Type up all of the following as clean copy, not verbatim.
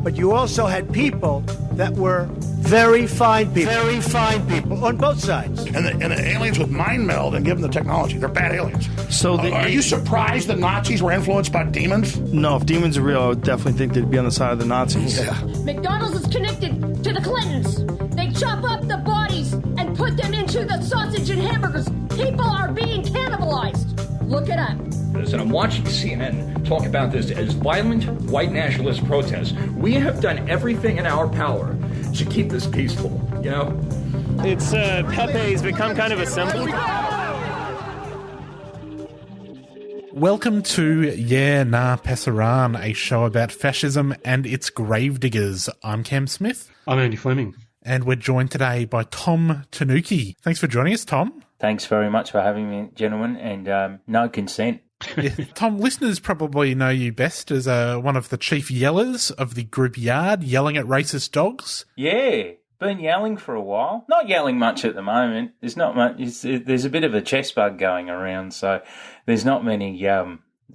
But you also had people that were very fine people on both sides. And the aliens would mind meld and give them the technology. They're bad aliens. So are you surprised the Nazis were influenced by demons? No, if demons are real, I would definitely think they'd be on the side of the Nazis. Yeah. McDonald's is connected to the Clintons. They chop up the bodies and put them into the sausage and hamburgers. People are being cannibalized. Look it up. And I'm watching CNN talk about this as violent white nationalist protests. We have done everything in our power to keep this peaceful, you know? It's Pepe's become kind of a symbol. Welcome to Yeah Nah Pasaran, a show about fascism and its gravediggers. I'm Cam Smith. I'm Andy Fleming. And we're joined today by Tom Tanuki. Thanks for joining us, Tom. Thanks very much for having me, gentlemen, and no consent. Tom, listeners probably know you best as one of the chief yellers of the group Yard, yelling at racist dogs. Yeah, been yelling for a while. Not yelling much at the moment. There's not much. There's a bit of a chest bug going around, so there's not many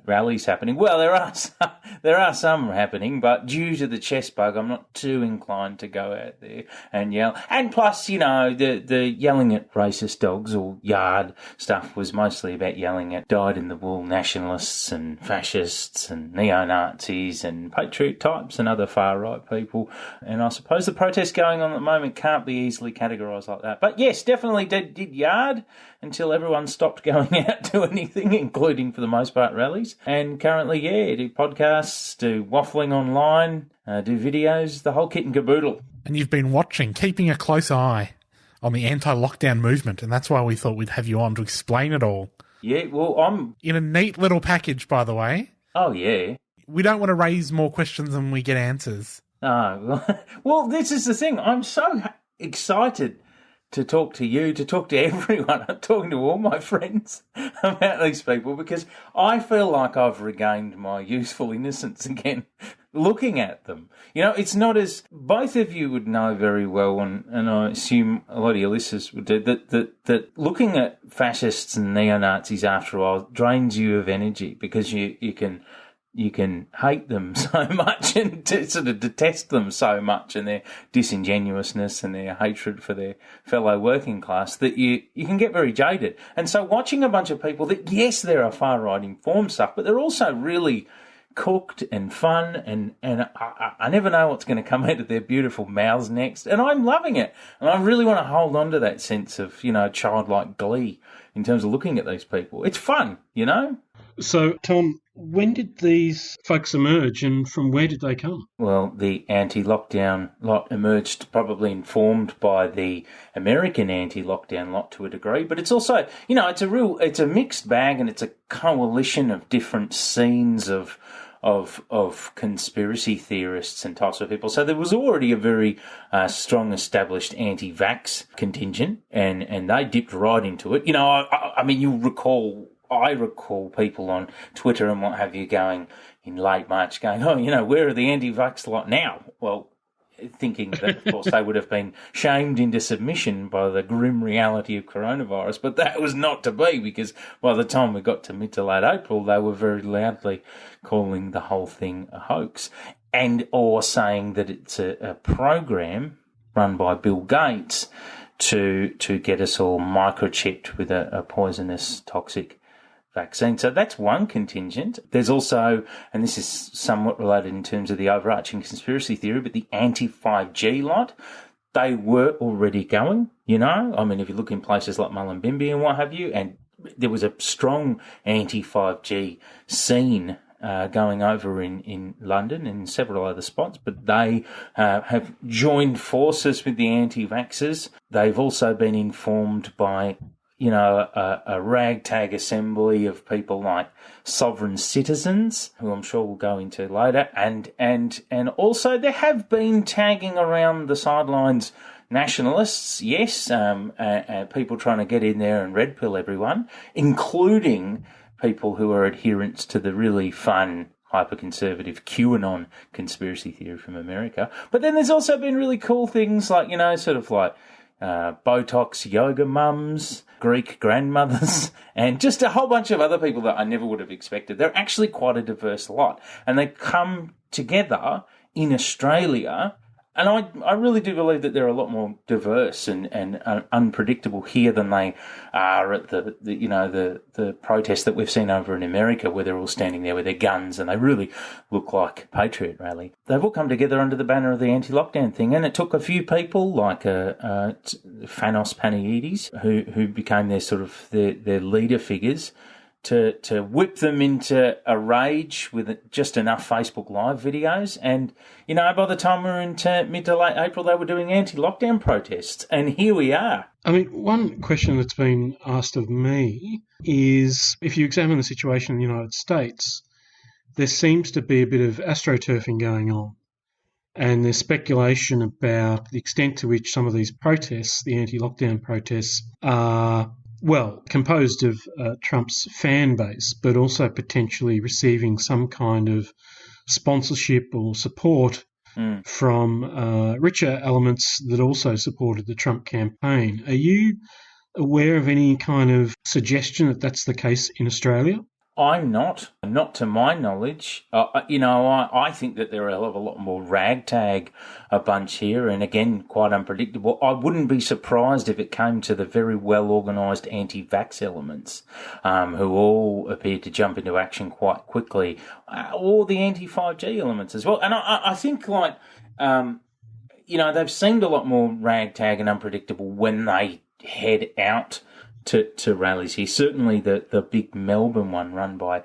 rallies happening. Well, there are some happening, but due to the chest bug, I'm not too inclined to go out there and yell. And plus, you know, the yelling at racist dogs or Yard stuff was mostly about yelling at dyed-in-the-wool nationalists and fascists and neo-Nazis and patriot types and other far-right people. And I suppose the protests going on at the moment can't be easily categorised like that. But yes, definitely did Yard until everyone stopped going out to anything, including, for the most part, rallies. And currently, do podcasts, do waffling online, do videos, the whole kit and caboodle. And you've been watching, keeping a close eye on the anti-lockdown movement, and that's why we thought we'd have you on to explain it all. Yeah, well, I'm... In a neat little package, by the way. Oh, yeah. We don't want to raise more questions than we get answers. Oh, well, this is the thing. I'm so excited to talk to you, to talk to everyone. I'm talking to all my friends about these people because I feel like I've regained my youthful innocence again looking at them. You know, it's not as both of you would know very well, and I assume a lot of your listeners would do, that looking at fascists and neo-Nazis after a while drains you of energy because you can hate them so much and sort of detest them so much and their disingenuousness and their hatred for their fellow working class that you can get very jaded. And so watching a bunch of people that, yes, there are far-right informed stuff, but they're also really cooked and fun and I never know what's going to come out of their beautiful mouths next. And I'm loving it. And I really want to hold on to that sense of, you know, childlike glee in terms of looking at these people. It's fun, you know? So, Tom, when did these folks emerge and from where did they come? Well, the anti-lockdown lot emerged probably informed by the American anti-lockdown lot to a degree, but it's also, you know, it's a mixed bag and it's a coalition of different scenes of conspiracy theorists and types of people. So there was already a very strong established anti-vax contingent and they dipped right into it. You know, I mean, I recall people on Twitter and what have you going in late March going, oh, you know, where are the anti-vax lot now? Well, thinking that, of course, they would have been shamed into submission by the grim reality of coronavirus. But that was not to be because by the time we got to mid to late April, they were very loudly calling the whole thing a hoax or saying that it's a program run by Bill Gates to get us all microchipped with a poisonous, toxic vaccine. So that's one contingent. There's also, and this is somewhat related in terms of the overarching conspiracy theory, but the anti-5G lot, they were already going, you know. I mean, if you look in places like Mullumbimby and what have you, and there was a strong anti-5G scene going over in London and several other spots, but they have joined forces with the anti-vaxxers. They've also been informed by, you know, a ragtag assembly of people like sovereign citizens, who I'm sure we'll go into later, and also there have been tagging around the sidelines nationalists, yes, people trying to get in there and red pill everyone, including people who are adherents to the really fun hyper-conservative QAnon conspiracy theory from America. But then there's also been really cool things like, you know, sort of like Botox yoga mums, Greek grandmothers, and just a whole bunch of other people that I never would have expected. They're actually quite a diverse lot, and they come together in Australia. And I really do believe that they're a lot more diverse and unpredictable here than they are at the protests that we've seen over in America, where they're all standing there with their guns and they really look like a patriot rally. They've all come together under the banner of the anti-lockdown thing, and it took a few people like Thanos Panayides, who became their leader figures, to whip them into a rage with just enough Facebook Live videos. And, by the time we were into mid to late April, they were doing anti-lockdown protests. And here we are. I mean, one question that's been asked of me is, if you examine the situation in the United States, there seems to be a bit of astroturfing going on. And there's speculation about the extent to which some of these protests, the anti-lockdown protests, are composed of Trump's fan base, but also potentially receiving some kind of sponsorship or support from richer elements that also supported the Trump campaign. Are you aware of any kind of suggestion that that's the case in Australia? I'm not to my knowledge. I think that they're a hell of a lot more ragtag a bunch here, and again, quite unpredictable. I wouldn't be surprised if it came to the very well-organised anti-vax elements, who all appeared to jump into action quite quickly, or the anti-5G elements as well. And I think, they've seemed a lot more ragtag and unpredictable when they head out to rallies here. Certainly the big Melbourne one run by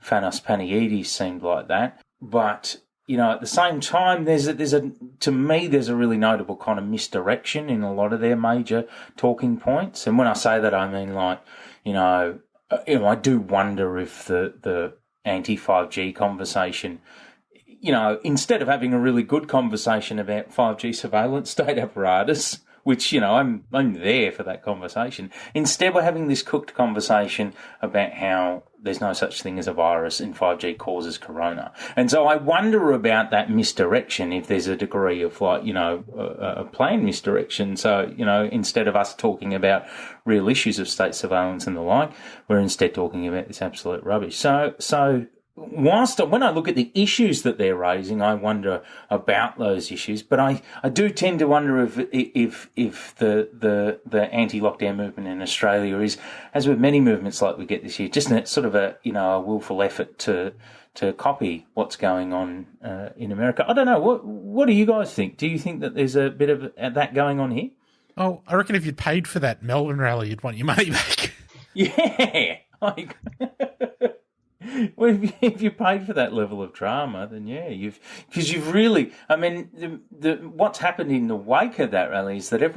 Thanos Panayides seemed like that. But, at the same time, there's a really notable kind of misdirection in a lot of their major talking points. And when I say that, I mean, I do wonder if the anti-5G conversation, instead of having a really good conversation about 5G surveillance state apparatus, which, I'm there for that conversation. Instead, we're having this cooked conversation about how there's no such thing as a virus and 5G causes corona. And so I wonder about that misdirection, if there's a degree of, a planned misdirection. So, instead of us talking about real issues of state surveillance and the like, we're instead talking about this absolute rubbish. So when I look at the issues that they're raising, I wonder about those issues. But I do tend to wonder if the anti-lockdown movement in Australia is, as with many movements like we get this year, just a willful effort to copy what's going on in America. I don't know. What do you guys think? Do you think that there's a bit of that going on here? Oh, I reckon if you'd paid for that Melbourne rally, you'd want your money back. Yeah. Well, if you paid for that level of drama, then yeah, what's happened in the wake of that rally is that a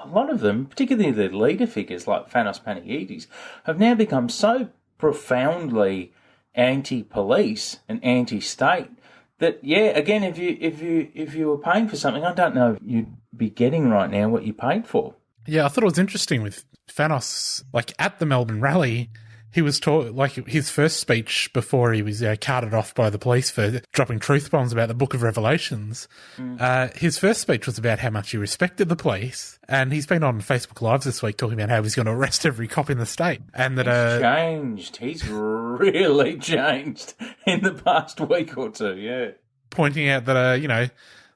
lot of them, particularly the leader figures like Thanos Panayides, have now become so profoundly anti-police and anti-state that, yeah, again, if you were paying for something, I don't know if you'd be getting right now what you paid for. Yeah, I thought it was interesting with Thanos, at the Melbourne rally. He was his first speech before he was carted off by the police for dropping truth bombs about the Book of Revelations. His first speech was about how much he respected the police, and he's been on Facebook Lives this week talking about how he's going to arrest every cop in the state. And that he's changed. He's really changed in the past week or two. Yeah, pointing out that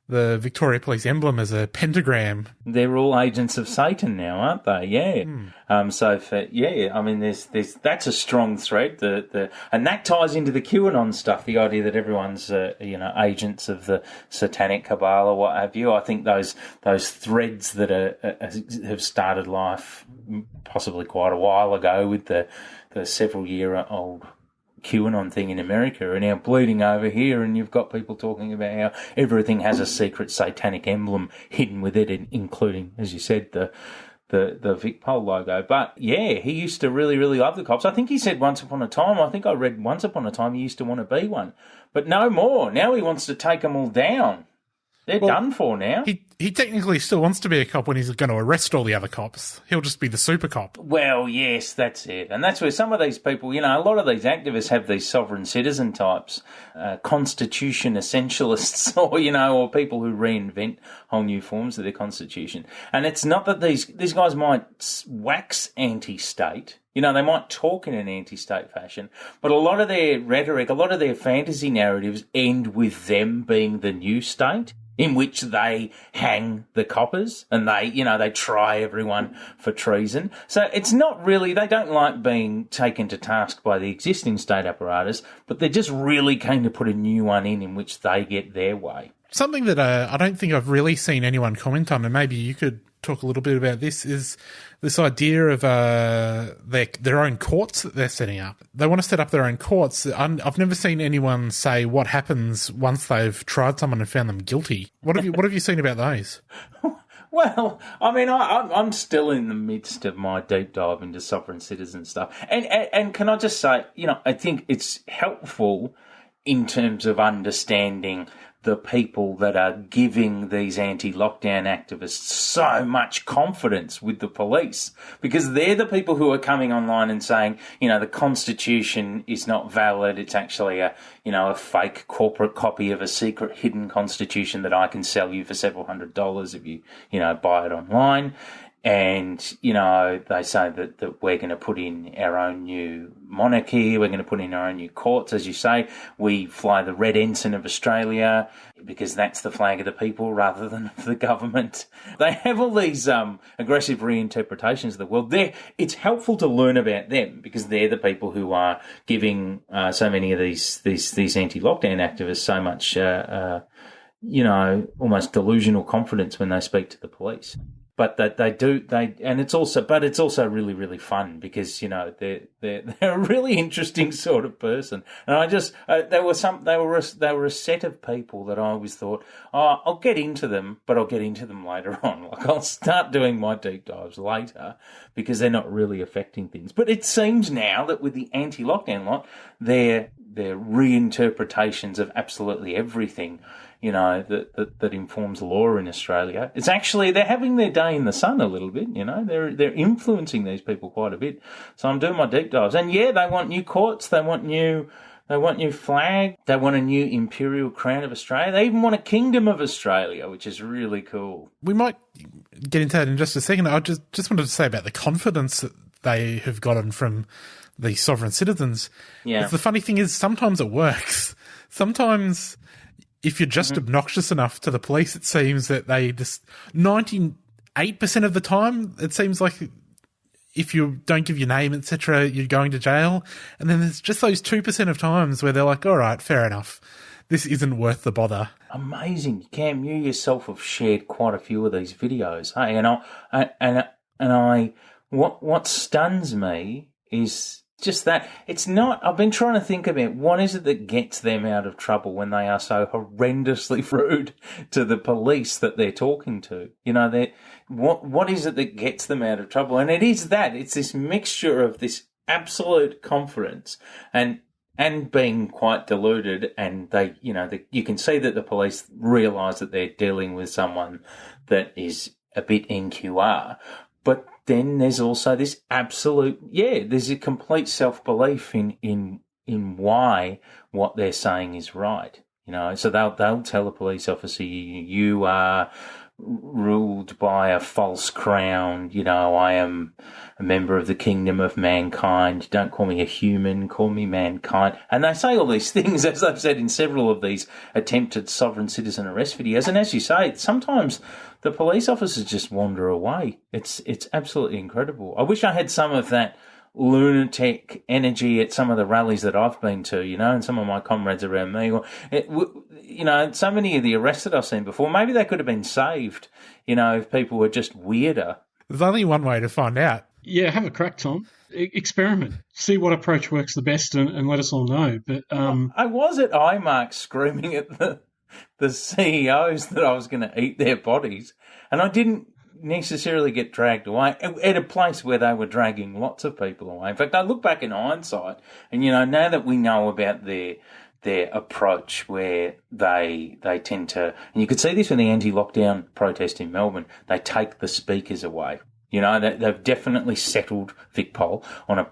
the Victoria Police emblem is a pentagram. They're all agents of Satan now, aren't they? Yeah. There's that's a strong thread. And that ties into the QAnon stuff. The idea that everyone's agents of the satanic cabal or what have you. I think those threads that have started life possibly quite a while ago with the several year old QAnon thing in America are now bleeding over here, and you've got people talking about how everything has a secret satanic emblem hidden with it, including, as you said, the Vic Pol logo. But yeah, he used to really, really love the cops. I think he said once upon a time, I read once upon a time he used to want to be one. But no more. Now he wants to take them all down. They're done for now. He technically still wants to be a cop when he's going to arrest all the other cops. He'll just be the super cop. Well, yes, that's it. And that's where some of these people, a lot of these activists have these sovereign citizen types, constitution essentialists, or people who reinvent whole new forms of their constitution. And it's not that these guys might wax anti-state, You know, they might talk in an anti-state fashion, but a lot of their rhetoric, a lot of their fantasy narratives end with them being the new state, in which they hang the coppers and they try everyone for treason. So it's not really, they don't like being taken to task by the existing state apparatus, but they're just really keen to put a new one in which they get their way. Something that I don't think I've really seen anyone comment on, and maybe you could talk a little bit about this, is this idea of their own courts that they're setting up. They want to set up their own courts. I've never seen anyone say what happens once they've tried someone and found them guilty. What have you seen about those? Well, I mean, I'm still in the midst of my deep dive into sovereign citizen stuff, and can I just say, I think it's helpful in terms of understanding the people that are giving these anti-lockdown activists so much confidence with the police, because they're the people who are coming online and saying, the Constitution is not valid. It's actually a fake corporate copy of a secret hidden Constitution that I can sell you for several $100s if you buy it online. And, they say that we're going to put in our own new monarchy, we're going to put in our own new courts, as you say. We fly the red ensign of Australia because that's the flag of the people rather than of the government. They have all these aggressive reinterpretations of the world. It's helpful to learn about them because they're the people who are giving so many of these anti-lockdown activists so much, almost delusional confidence when they speak to the police. But it's also really, really fun because they're a really interesting sort of person. And they were a set of people that I always thought, I'll get into them, but I'll get into them later on. Like I'll start doing my deep dives later because they're not really affecting things. But it seems now that with the anti-lockdown lot, their reinterpretations of absolutely everything, that informs law in Australia. It's actually, they're having their day in the sun a little bit, they're influencing these people quite a bit. So I'm doing my deep dives. And yeah, they want new courts, they want new flag, they want a new imperial crown of Australia. They even want a kingdom of Australia, which is really cool. We might get into that in just a second. I just wanted to say about the confidence that they have gotten from the sovereign citizens. Yeah. The funny thing is sometimes it works. Sometimes if you're just obnoxious enough to the police, it seems that they just 98% of the time, it seems like if you don't give your name, etc., you're going to jail. And then there's just those 2% of times where they're like, all right, fair enough. This isn't worth the bother. Amazing. Cam, you yourself have shared quite a few of these videos. Hey, what stuns me is just that it's not. I've been trying to think about what is it that gets them out of trouble when they are so horrendously rude to the police that they're talking to. What is it that gets them out of trouble? And it's this mixture of this absolute confidence and being quite deluded, and you can see that the police realise that they're dealing with someone that is a bit NQR, but then there's also this absolute, there's a complete self-belief in why what they're saying is right. So they'll tell a police officer, you are ruled by a false crown. I am a member of the kingdom of mankind. Don't call me a human, call me mankind. And they say all these things, as they've said in several of these attempted sovereign citizen arrest videos. And as you say, sometimes the police officers just wander away. It's absolutely incredible. I wish I had some of that lunatic energy at some of the rallies that I've been to, and some of my comrades around me. So many of the arrests that I've seen before, maybe they could have been saved, if people were just weirder. There's only one way to find out. Yeah, have a crack, Tom. Experiment. See what approach works the best and let us all know. But I was at IMARC screaming at the CEOs that I was going to eat their bodies, and I didn't necessarily get dragged away at a place where they were dragging lots of people away. In fact, I look back in hindsight and, now that we know about their approach where they tend to, and you could see this with the anti-lockdown protest in Melbourne, they take the speakers away. They've definitely settled VicPol on a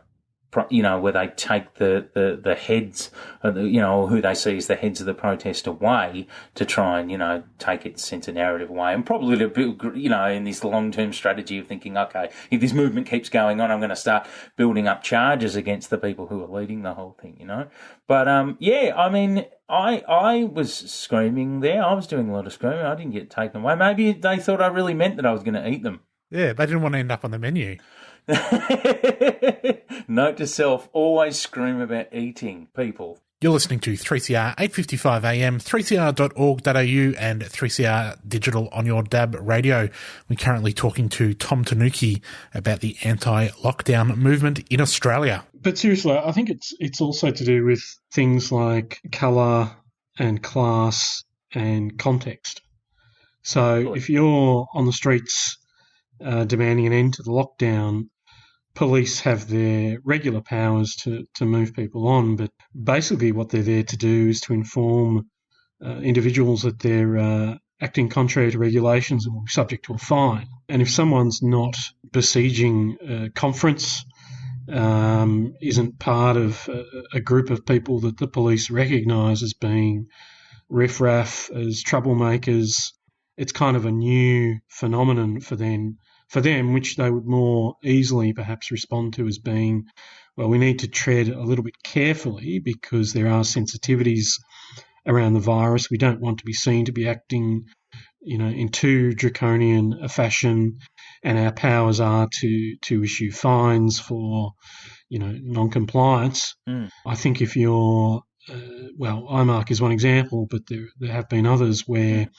where they take the heads, or who they see as the heads of the protest away to try and, take its sense of narrative away. And probably to build, in this long-term strategy of thinking, okay, if this movement keeps going on, I'm going to start building up charges against the people who are leading the whole thing, But, I was screaming there. I was doing a lot of screaming. I didn't get taken away. Maybe they thought I really meant that I was going to eat them. Yeah, they didn't want to end up on the menu. Note to self, always scream about eating, people. You're listening to 3CR 8:55 AM, 3cr.org.au and 3CR Digital on your DAB radio. We're currently talking to Tom Tanuki about the anti-lockdown movement in Australia. But seriously, I think it's also to do with things like colour and class and context. So if you're on the streets demanding an end to the lockdown, police have their regular powers to move people on, but basically what they're there to do is to inform individuals that they're acting contrary to regulations and will be subject to a fine. And if someone's not besieging a conference, isn't part of a group of people that the police recognise as being riffraff, as troublemakers, it's kind of a new phenomenon for them, which they would more easily perhaps respond to as being, well, we need to tread a little bit carefully because there are sensitivities around the virus. We don't want to be seen to be acting, in too draconian a fashion, and our powers are to issue fines for, non-compliance. I think if you're, IMARC is one example, but there have been others where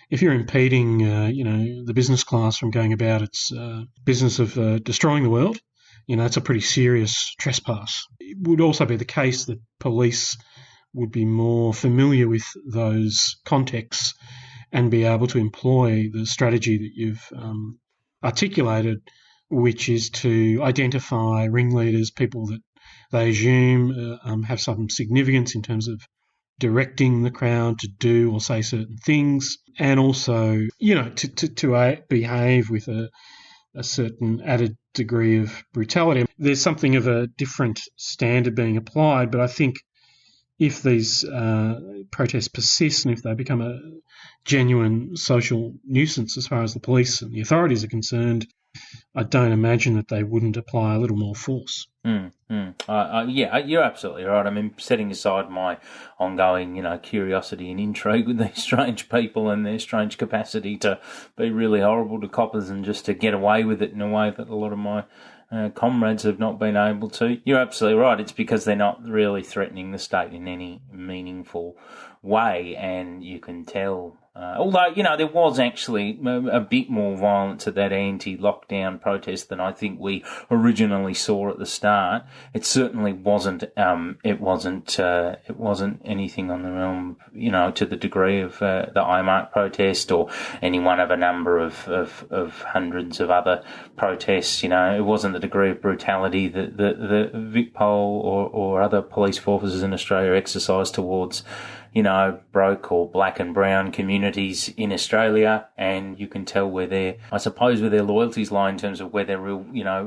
if you're impeding, the business class from going about its business of destroying the world, it's a pretty serious trespass. It would also be the case that police would be more familiar with those contexts and be able to employ the strategy that you've articulated, which is to identify ringleaders, people that they assume have some significance in terms of directing the crowd to do or say certain things, and also, to behave with a certain added degree of brutality. There's something of a different standard being applied, but I think if these protests persist and if they become a genuine social nuisance as far as the police and the authorities are concerned, I don't imagine that they wouldn't apply a little more force. Yeah, you're absolutely right. I mean, setting aside my ongoing, curiosity and intrigue with these strange people and their strange capacity to be really horrible to coppers and just to get away with it in a way that a lot of my comrades have not been able to. You're absolutely right. It's because they're not really threatening the state in any meaningful way, and you can tell. Although, there was actually a bit more violence at that anti-lockdown protest than I think we originally saw at the start. It certainly wasn't. It wasn't anything on the realm, to the degree of the IMARC protest or any one of a number of hundreds of other protests. It wasn't the degree of brutality that the VicPol or other police forces in Australia exercised towards broke or black and brown communities in Australia, and you can tell where their loyalties lie in terms of where they're real,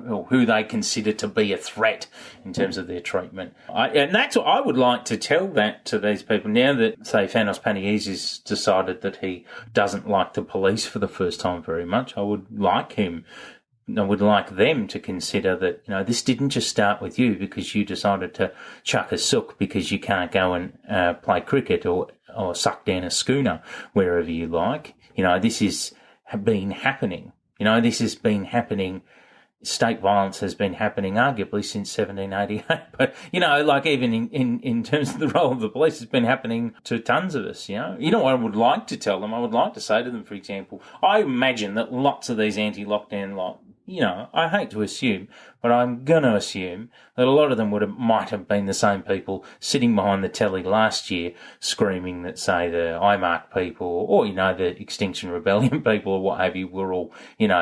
or who they consider to be a threat in terms of their treatment. And that's what I would like to tell that to these people now that, say, Thanos Panies has decided that he doesn't like the police for the first time very much. I would like them to consider that, this didn't just start with you because you decided to chuck a sook because you can't go and play cricket or suck down a schooner wherever you like. This has been happening. This has been happening. State violence has been happening arguably since 1788. But, even in terms of the role of the police, it's been happening to tons of us, what I would like to tell them? I would like to say to them, for example, I imagine that lots of these anti-lockdown I hate to assume, but I'm going to assume that a lot of them might have been the same people sitting behind the telly last year screaming that, say, the IMARC people or, the Extinction Rebellion people or what have you were all,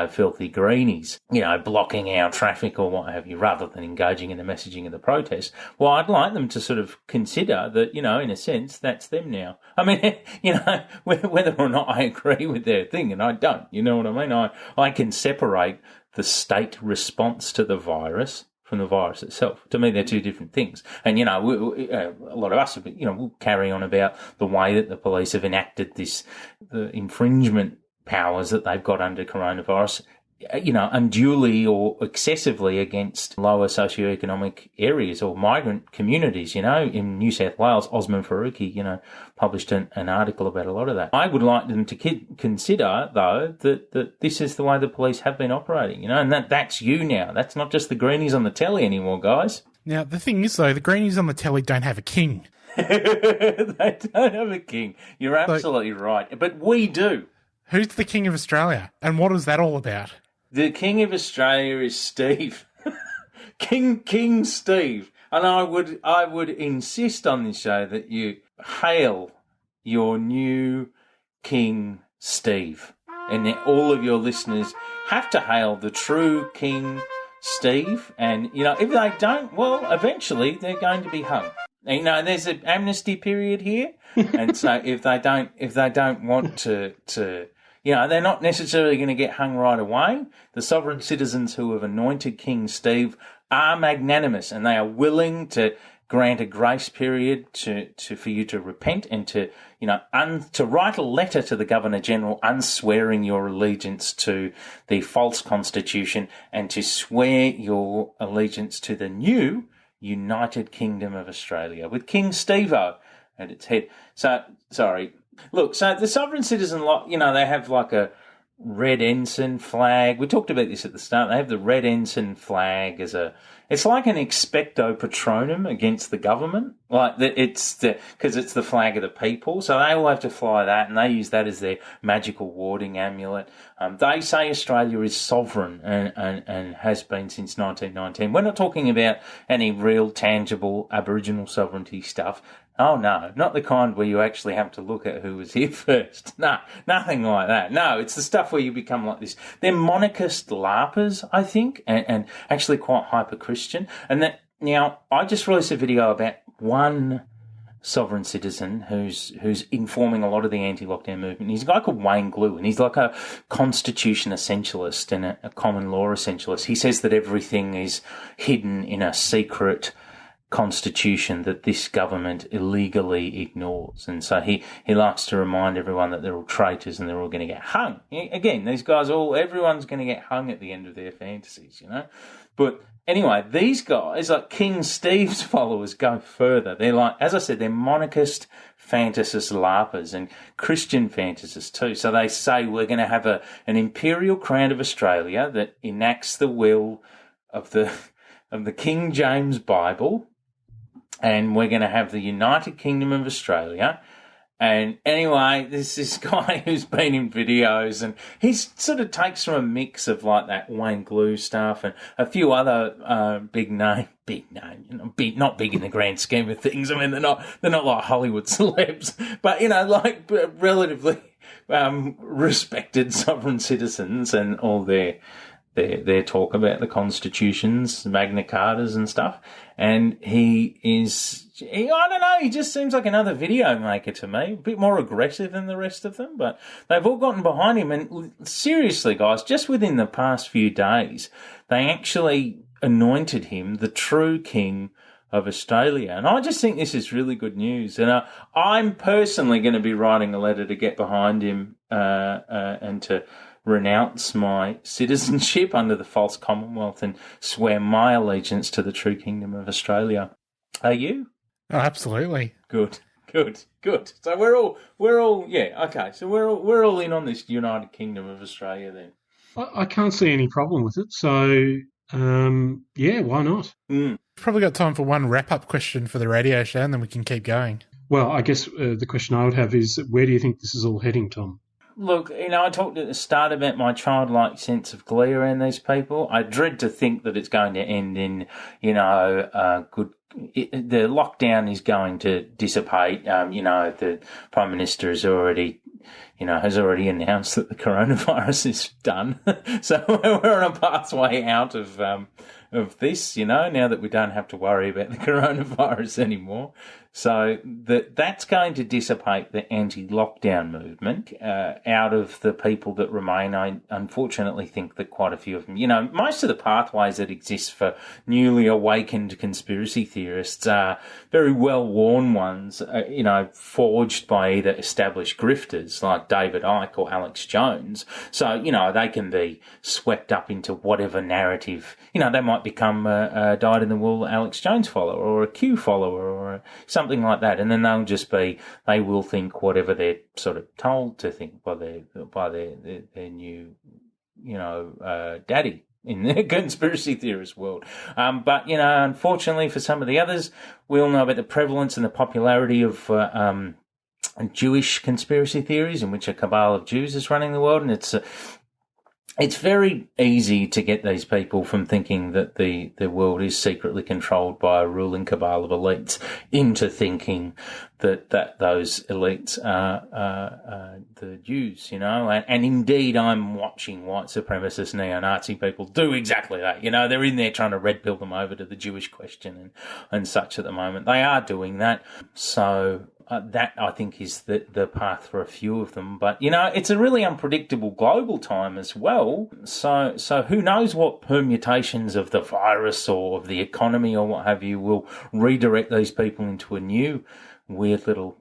filthy greenies, blocking our traffic or what have you, rather than engaging in the messaging of the protest. Well, I'd like them to sort of consider that, in a sense, that's them now. I mean, whether or not I agree with their thing, and I don't, you know what I mean? I can separate the state response to the virus from the virus itself. To me, they're two different things. And, you know, a lot of us, we'll carry on about the way that the police have enacted the infringement powers that they've got under coronavirus, unduly or excessively against lower socioeconomic areas or migrant communities. In New South Wales, Osman Faruqi, published an article about a lot of that. I would like them to consider, though, that this is the way the police have been operating, and that's you now. That's not just the greenies on the telly anymore, guys. Now, the thing is, though, the greenies on the telly don't have a king. They don't have a king. You're absolutely right. But we do. Who's the King of Australia? And what is that all about? The King of Australia is Steve. King Steve. And I would insist on this show that you hail your new King Steve. And that all of your listeners have to hail the true King Steve. And, if they don't, well, eventually they're going to be hung. There's an amnesty period here. And so if they don't want to they're not necessarily going to get hung right away. The sovereign citizens who have anointed King Steve are magnanimous, and they are willing to grant a grace period for you to repent and to write a letter to the Governor General unswearing your allegiance to the false constitution and to swear your allegiance to the new United Kingdom of Australia with King Steve-O at its head. So, sorry. Look, so the sovereign citizen lot, they have like a red ensign flag. We talked about this at the start. They have the red ensign flag it's like an expecto patronum against the government. Because it's the flag of the people. So they all have to fly that, and they use that as their magical warding amulet. They say Australia is sovereign and has been since 1919. We're not talking about any real tangible Aboriginal sovereignty stuff. Oh, no, not the kind where you actually have to look at who was here first. No, nothing like that. No, it's the stuff where you become like this. They're monarchist LARPers, I think, and actually quite hyper-Christian. And that now, I just released a video about one sovereign citizen who's informing a lot of the anti-lockdown movement. He's a guy called Wayne Glue, and he's like a constitution essentialist and a common law essentialist. He says that everything is hidden in a secret constitution that this government illegally ignores. And so he likes to remind everyone that they're all traitors and they're all going to get hung. Again, these guys everyone's going to get hung at the end of their fantasies, But anyway, these guys, like King Steve's followers, go further. They're like, as I said, they're monarchist fantasist LARPers and Christian fantasists too. So they say we're going to have an imperial crown of Australia that enacts the will of the King James Bible, and we're going to have the United Kingdom of Australia. And anyway, there's this guy who's been in videos, and he sort of takes from a mix of like that Wayne Glue stuff and a few other big name, not big in the grand scheme of things. I mean, they're not like Hollywood celebs, but like relatively respected sovereign citizens and all their talk about the constitutions, Magna Cartas and stuff. And I don't know, he just seems like another video maker to me, a bit more aggressive than the rest of them, but they've all gotten behind him. And seriously, guys, just within the past few days, they actually anointed him the true king of Australia. And I just think this is really good news. And I'm personally going to be writing a letter to get behind him and to renounce my citizenship under the false Commonwealth and swear my allegiance to the true kingdom of Australia. Are you? Oh, absolutely. Good. So we're all yeah, okay. So we're all in on this United Kingdom of Australia then. I can't see any problem with it. So yeah, why not? Probably got time for one wrap-up question for the radio show, and then we can keep going. Well, I guess the question I would have is, where do you think this is all heading, Tom? Look, I talked at the start about my childlike sense of glee around these people. I dread to think that it's going to end in, the lockdown is going to dissipate. The Prime Minister has already announced that the coronavirus is done. So we're on a pathway out of of this, now that we don't have to worry about the coronavirus anymore. So that's going to dissipate the anti-lockdown movement out of the people that remain. I unfortunately think that quite a few of them, most of the pathways that exist for newly awakened conspiracy theorists are very well-worn ones, forged by either established grifters like David Icke or Alex Jones. So, they can be swept up into whatever narrative. They might become a dyed-in-the-wool Alex Jones follower or a Q follower or something like that, and then they will think whatever they're sort of told to think by their new, daddy in the conspiracy theorist world. But unfortunately for some of the others, we all know about the prevalence and the popularity of Jewish conspiracy theories, in which a cabal of Jews is running the world, and it's very easy to get these people from thinking that the world is secretly controlled by a ruling cabal of elites into thinking that those elites are the Jews, and indeed I'm watching white supremacist neo-Nazi people do exactly that. They're in there trying to red pill them over to the Jewish question and such at the moment. They are doing that. So that, I think, is the path for a few of them. But, it's a really unpredictable global time as well. So who knows what permutations of the virus or of the economy or what have you will redirect these people into a new weird little,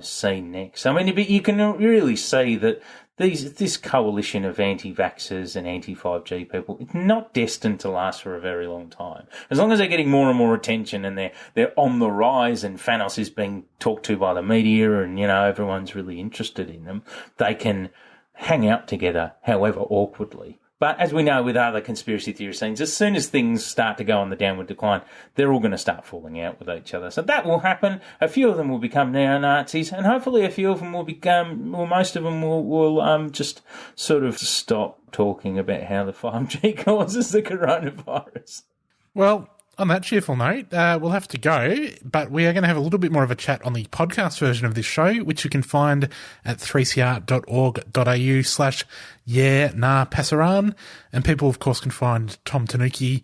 scene next. I mean, you can really see that this coalition of anti-vaxxers and anti-5G people, it's not destined to last for a very long time. As long as they're getting more and more attention and they're on the rise and Thanos is being talked to by the media and, everyone's really interested in them, they can hang out together, however awkwardly. But as we know with other conspiracy theory scenes, as soon as things start to go on the downward decline, they're all going to start falling out with each other. So that will happen. A few of them will become neo-Nazis, and hopefully a few of them will most of them will just sort of stop talking about how the 5G causes the coronavirus. Well, on that cheerful note, we'll have to go, but we are going to have a little bit more of a chat on the podcast version of this show, which you can find at 3cr.org.au/passaran. And people, of course, can find Tom Tanuki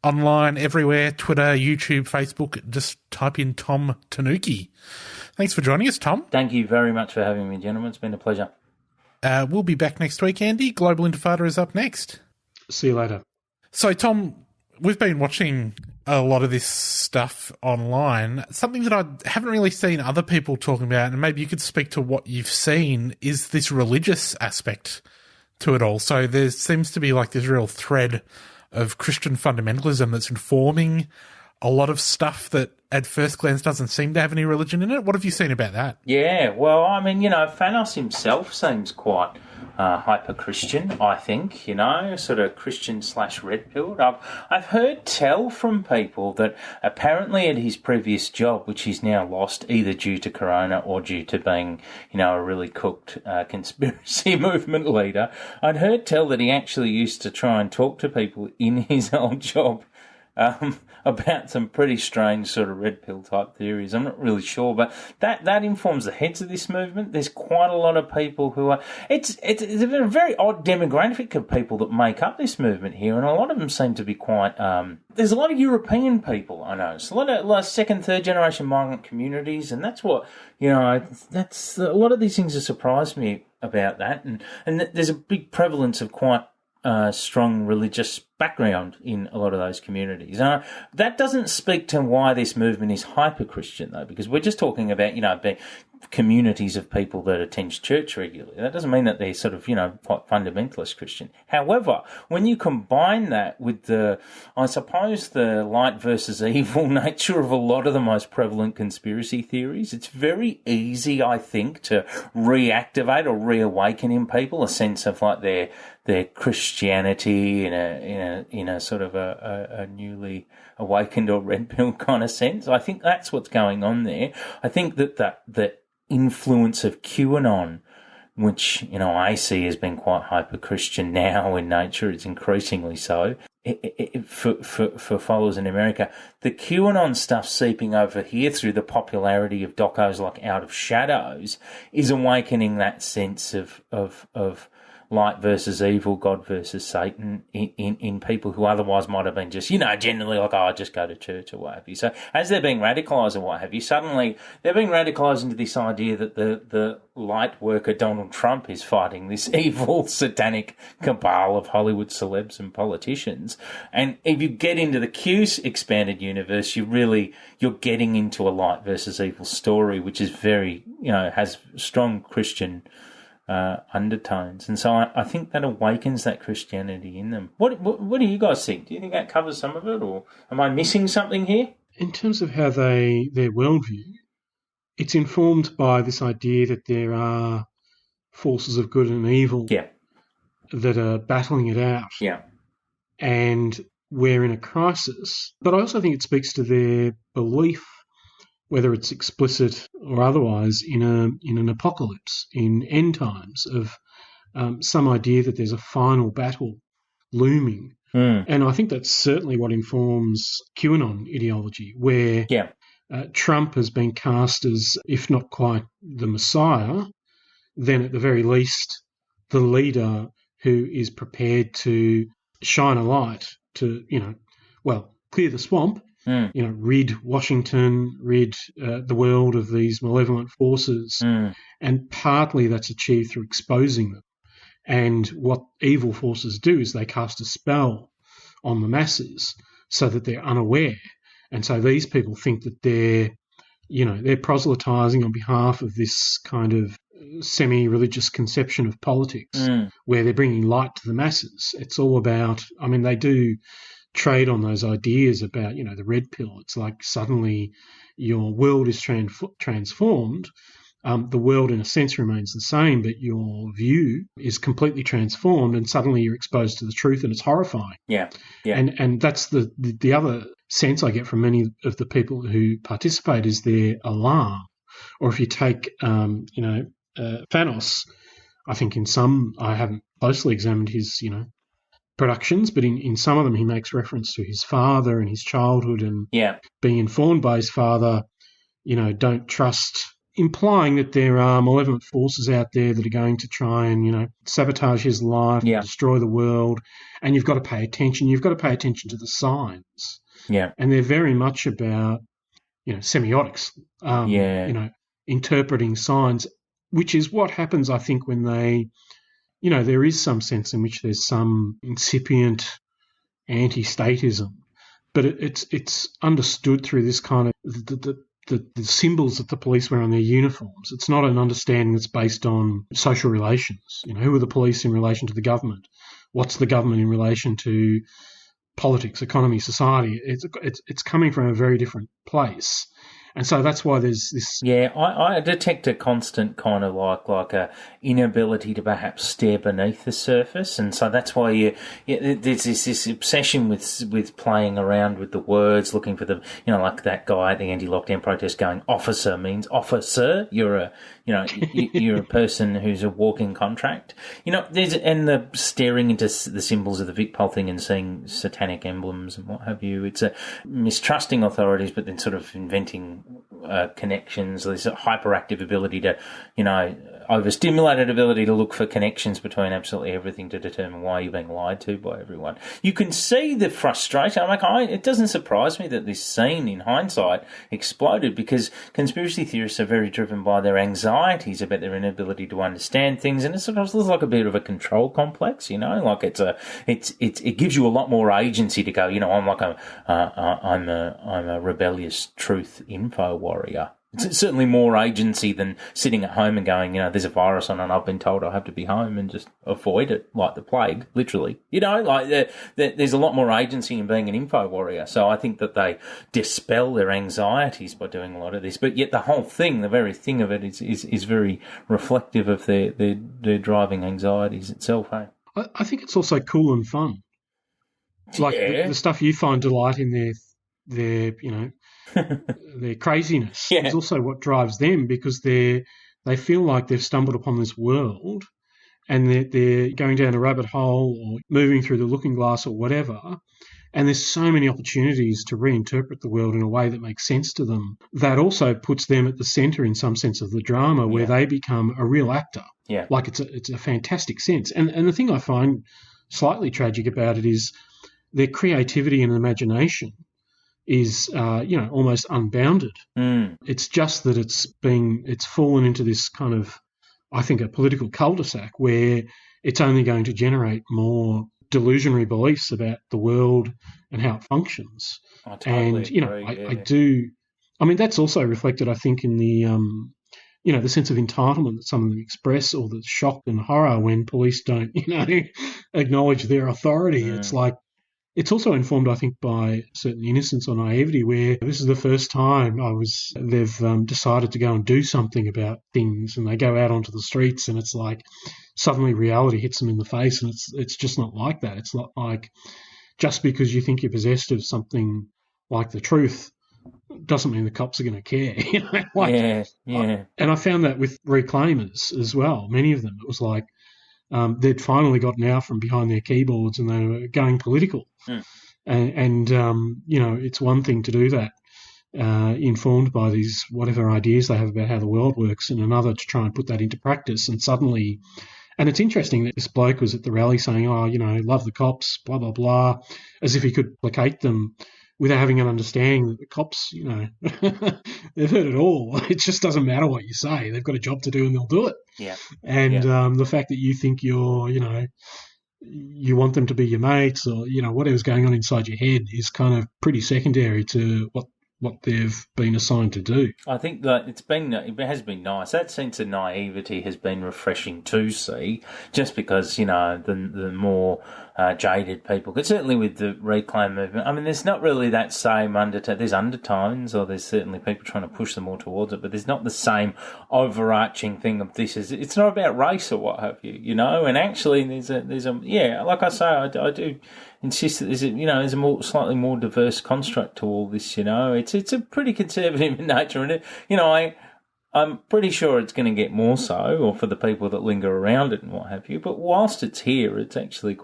online everywhere, Twitter, YouTube, Facebook. Just type in Tom Tanuki. Thanks for joining us, Tom. Thank you very much for having me, gentlemen. It's been a pleasure. We'll be back next week, Andy. Global Intifada is up next. See you later. So, Tom, we've been watching a lot of this stuff online. Something that I haven't really seen other people talking about, and maybe you could speak to what you've seen, is this religious aspect to it all. So there seems to be like this real thread of Christian fundamentalism that's informing a lot of stuff that at first glance doesn't seem to have any religion in it. What have you seen about that? Yeah, well, I mean, Thanos himself seems quite hyper-Christian, I think, sort of Christian/red-pilled. I've heard tell from people that apparently at his previous job, which he's now lost either due to corona or due to being, a really cooked conspiracy movement leader, I'd heard tell that he actually used to try and talk to people in his old job about some pretty strange sort of red pill type theories. I'm not really sure, but that informs the heads of this movement. There's quite a lot of people who are. It's a very odd demographic of people that make up this movement here, and a lot of them seem to be quite. There's a lot of European people I know. It's a lot of second, third generation migrant communities, and that's what That's a lot of these things have surprised me about that, and there's a big prevalence of quite. Strong religious background in a lot of those communities. That doesn't speak to why this movement is hyper-Christian, though, because we're just talking about, communities of people that attend church regularly. That doesn't mean that they're sort of, quite fundamentalist Christian. However, when you combine that with the light versus evil nature of a lot of the most prevalent conspiracy theories, it's very easy, I think, to reactivate or reawaken in people a sense of like their Christianity in a sort of a newly awakened or red pill kind of sense. I think that's what's going on there. I think that the influence of QAnon, which I see as being quite hyper-Christian now in nature, it's increasingly so. For followers in America, the QAnon stuff seeping over here through the popularity of docos like Out of Shadows is awakening that sense of light versus evil, God versus Satan in people who otherwise might have been just, generally like, I just go to church or what have you. So as they're being radicalised or what have you, suddenly they're being radicalised into this idea that the light worker Donald Trump is fighting this evil satanic cabal of Hollywood celebs and politicians. And if you get into the Q's expanded universe, you're getting into a light versus evil story, which is very, has strong Christian undertones. And so I think that awakens that Christianity in them. What do you guys think? Do you think that covers some of it, or am I missing something here? In terms of how their worldview, it's informed by this idea that there are forces of good and evil that are battling it out. Yeah. And we're in a crisis. But I also think it speaks to their belief, whether it's explicit or otherwise, in an apocalypse, in end times, of some idea that there's a final battle looming. And I think that's certainly what informs QAnon ideology, where Trump has been cast as, if not quite the Messiah, then at the very least the leader who is prepared to shine a light to, clear the swamp, rid Washington, rid the world of these malevolent forces. And partly that's achieved through exposing them. And what evil forces do is they cast a spell on the masses so that they're unaware. And so these people think that they're proselytizing on behalf of this kind of semi-religious conception of politics where they're bringing light to the masses. It's all about, they do trade on those ideas about, the red pill. It's like suddenly your world is transformed. The world, in a sense, remains the same, but your view is completely transformed, and suddenly you're exposed to the truth, and it's horrifying. Yeah. And that's the other sense I get from many of the people who participate is their alarm. Or if you take, Thanos, I think in some, I haven't closely examined his, productions, but in some of them he makes reference to his father and his childhood and being informed by his father, don't trust, implying that there are malevolent forces out there that are going to try and, sabotage his life, destroy the world, and you've got to pay attention. You've got to pay attention to the signs. Yeah. And they're very much about, semiotics, interpreting signs, which is what happens, I think, when they, there is some sense in which there's some incipient anti-statism, but it's understood through this kind of the symbols that the police wear on their uniforms. It's not an understanding that's based on social relations. Who are the police in relation to the government? What's the government in relation to politics, economy, society? It's coming from a very different place. And so that's why there's this... Yeah, I detect a constant kind of like a inability to perhaps stare beneath the surface. And so that's why there's this obsession with playing around with the words, looking for the, like that guy at the anti-lockdown protest going, officer means officer. You're a person who's a walking contract. And the staring into the symbols of the Vic Pol thing and seeing satanic emblems and what have you. It's a mistrusting authorities, but then sort of inventing connections. There's a hyperactive ability to, overstimulated ability to look for connections between absolutely everything to determine why you're being lied to by everyone. You can see the frustration. It doesn't surprise me that this scene, in hindsight, exploded, because conspiracy theorists are very driven by their anxieties about their inability to understand things, and it's sort of like a bit of a control complex. Like it gives you a lot more agency to go. I'm a rebellious truth info warrior. It's certainly more agency than sitting at home and going, there's a virus on and I've been told I have to be home and just avoid it like the plague, literally. There's a lot more agency in being an info warrior. So I think that they dispel their anxieties by doing a lot of this. But yet the whole thing, the very thing of it is very reflective of their driving anxieties itself, hey? I think it's also cool and fun. Like the stuff you find delight in their their craziness is also what drives them, because they feel like they've stumbled upon this world and they're going down a rabbit hole or moving through the looking glass or whatever, And there's so many opportunities to reinterpret the world in a way that makes sense to them. That also puts them at the centre, in some sense, of the drama, where they become a real actor. Yeah. Like it's a fantastic sense. And the thing I find slightly tragic about it is their creativity and imagination is, almost unbounded. It's just that it's fallen into this kind of, I think, a political cul-de-sac where it's only going to generate more delusionary beliefs about the world and how it functions. I totally agree. I mean, that's also reflected, I think, in the, the sense of entitlement that some of them express, or the shock and horror when police don't, acknowledge their authority. It's like, it's also informed, I think, by certain innocence or naivety, where this is the first time they've decided to go and do something about things, and they go out onto the streets, and it's like suddenly reality hits them in the face, and it's just not like that. It's not like just because you think you're possessed of something like the truth doesn't mean the cops are going to care. And I found that with reclaimers as well. Many of them, it was like they'd finally gotten out from behind their keyboards and they were going political. And it's one thing to do that, informed by these whatever ideas they have about how the world works, and another to try and put that into practice. And suddenly, and it's interesting that this bloke was at the rally saying, love the cops, blah, blah, blah, as if he could placate them without having an understanding that the cops, they've heard it all. It just doesn't matter what you say. They've got a job to do and they'll do it. Yeah. And the fact that you think you want them to be your mates, or, whatever's going on inside your head is kind of pretty secondary to what they've been assigned to do. I think that it has been nice. That sense of naivety has been refreshing to see, just because, the more jaded people, but certainly with the reclaim movement, I mean, there's not really that same there's undertones, or there's certainly people trying to push them more towards it, but there's not the same overarching thing of it's not about race or what have you, and actually there's a like I say, I do insist that there's a slightly more diverse construct to all this. It's a pretty conservative in nature, and I'm pretty sure it's going to get more so, or for the people that linger around it and what have you. But whilst it's here, it's actually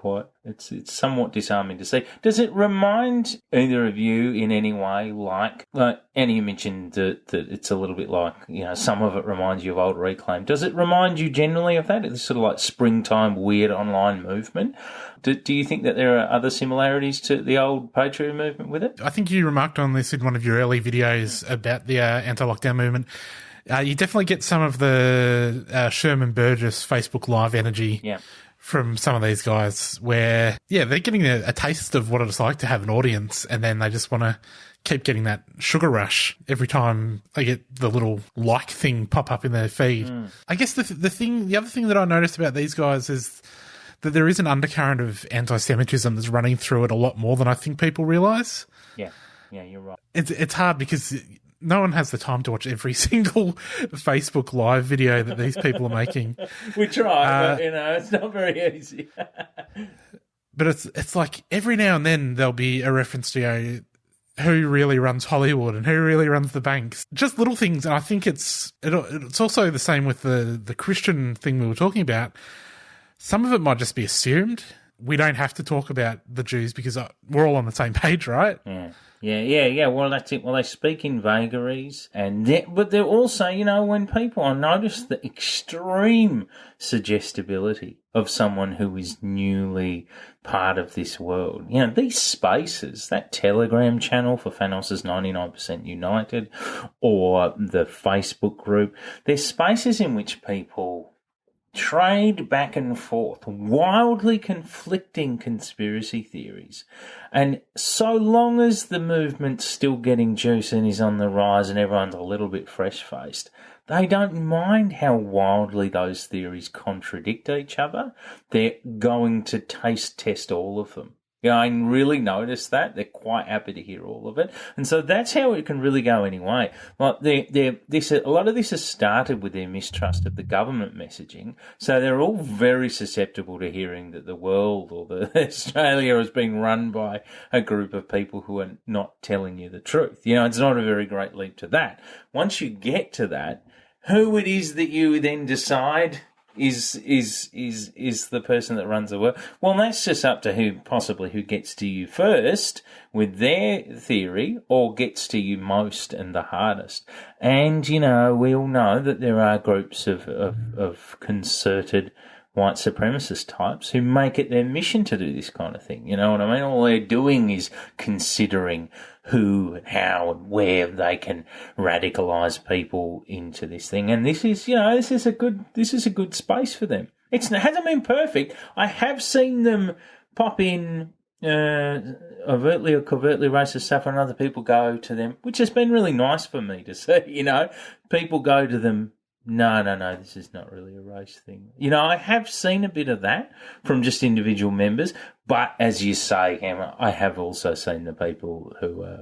it's somewhat disarming to see. Does it remind either of you in any way, like Annie, you mentioned that it's a little bit like, some of it reminds you of old Reclaim. Does it remind you generally of that? It's sort of like springtime weird online movement. Do you think that there are other similarities to the old Patriot movement with it? I think you remarked on this in one of your early videos about the anti-lockdown movement. You definitely get some of the Sherman Burgess Facebook Live energy from some of these guys where, they're getting a taste of what it's like to have an audience, and then they just want to keep getting that sugar rush every time they get the little like thing pop up in their feed. I guess the other thing that I noticed about these guys is that there is an undercurrent of anti-Semitism that's running through it a lot more than I think people realise. Yeah, you're right. It's hard because no one has the time to watch every single Facebook Live video that these people are making. We try, but, it's not very easy. But it's like every now and then there'll be a reference to, who really runs Hollywood and who really runs the banks. Just little things. And I think it's also the same with the Christian thing we were talking about. Some of it might just be assumed. We don't have to talk about the Jews because we're all on the same page, right? Yeah. Well, that's it. Well, they speak in vagaries, but they're also, when I notice the extreme suggestibility of someone who is newly part of this world. These spaces, that Telegram channel for Fanos is 99% United, or the Facebook group, they're spaces in which people trade back and forth wildly conflicting conspiracy theories. And so long as the movement's still getting juice and is on the rise and everyone's a little bit fresh-faced, they don't mind how wildly those theories contradict each other. They're going to taste test all of them. I really notice that. They're quite happy to hear all of it. And so that's how it can really go anyway. Like a lot of this has started with their mistrust of the government messaging. So they're all very susceptible to hearing that the world or Australia is being run by a group of people who are not telling you the truth. It's not a very great leap to that. Once you get to that, who it is that you then decide is the person that runs the world. Well, that's just up to who gets to you first with their theory, or gets to you most and the hardest. And we all know that there are groups of concerted white supremacist types who make it their mission to do this kind of thing. You know what I mean? All they're doing is considering who, how, and where they can radicalise people into this thing. And this is a good space for them. It hasn't been perfect. I have seen them pop in overtly or covertly racist stuff, and other people go to them, which has been really nice for me to see. People go to them. No, this is not really a race thing. I have seen a bit of that from just individual members, but as you say, Emma, I have also seen the people who are,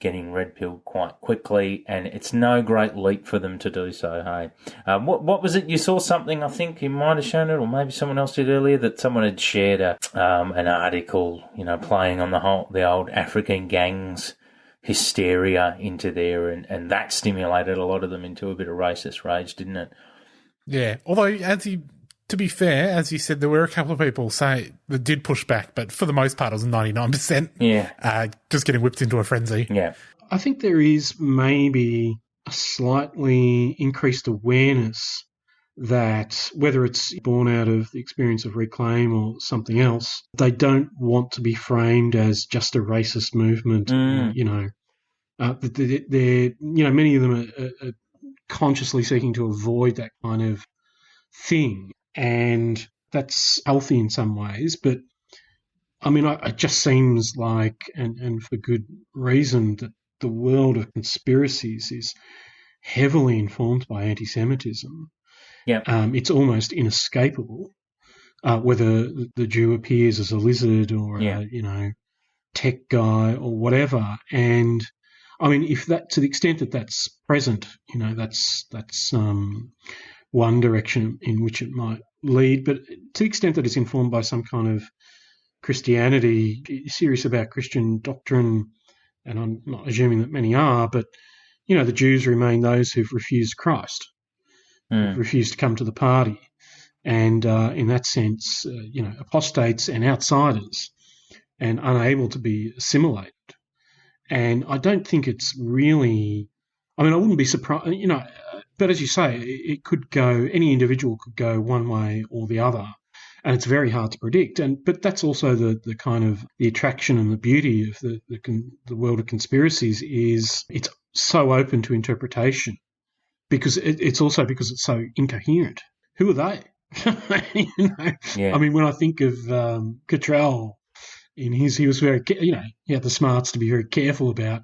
getting red-pilled quite quickly, and it's no great leap for them to do so, hey. What was it? You saw something, I think you might have shown it, or maybe someone else did earlier, that someone had shared an article, playing on the old African gangs hysteria into there, and that stimulated a lot of them into a bit of racist rage, didn't it? Yeah, although to be fair, as you said, there were a couple of people that did push back, but for the most part it was 99%. Yeah. Just getting whipped into a frenzy. Yeah. I think there is maybe a slightly increased awareness that, whether it's born out of the experience of Reclaim or something else, they don't want to be framed as just a racist movement. Many of them are consciously seeking to avoid that kind of thing, and that's healthy in some ways. But I mean, it just seems like, and for good reason, that the world of conspiracies is heavily informed by anti-Semitism. Yeah, it's almost inescapable. Whether the Jew appears as a lizard or a tech guy or whatever, and I mean, if that, to the extent that that's present, that's one direction in which it might lead. But to the extent that it's informed by some kind of Christianity, serious about Christian doctrine, and I'm not assuming that many are, but the Jews remain those who've refused Christ. Refused to come to the party, and in that sense, apostates and outsiders, and unable to be assimilated. And I don't think it's really. I mean, I wouldn't be surprised, But as you say, it could go. Any individual could go one way or the other, and it's very hard to predict. But that's also the kind of the attraction and the beauty of the world of conspiracies is it's so open to interpretation. Because it's also because it's so incoherent. Who are they? Yeah. I mean, when I think of Cottrell, he was very, he had the smarts to be very careful about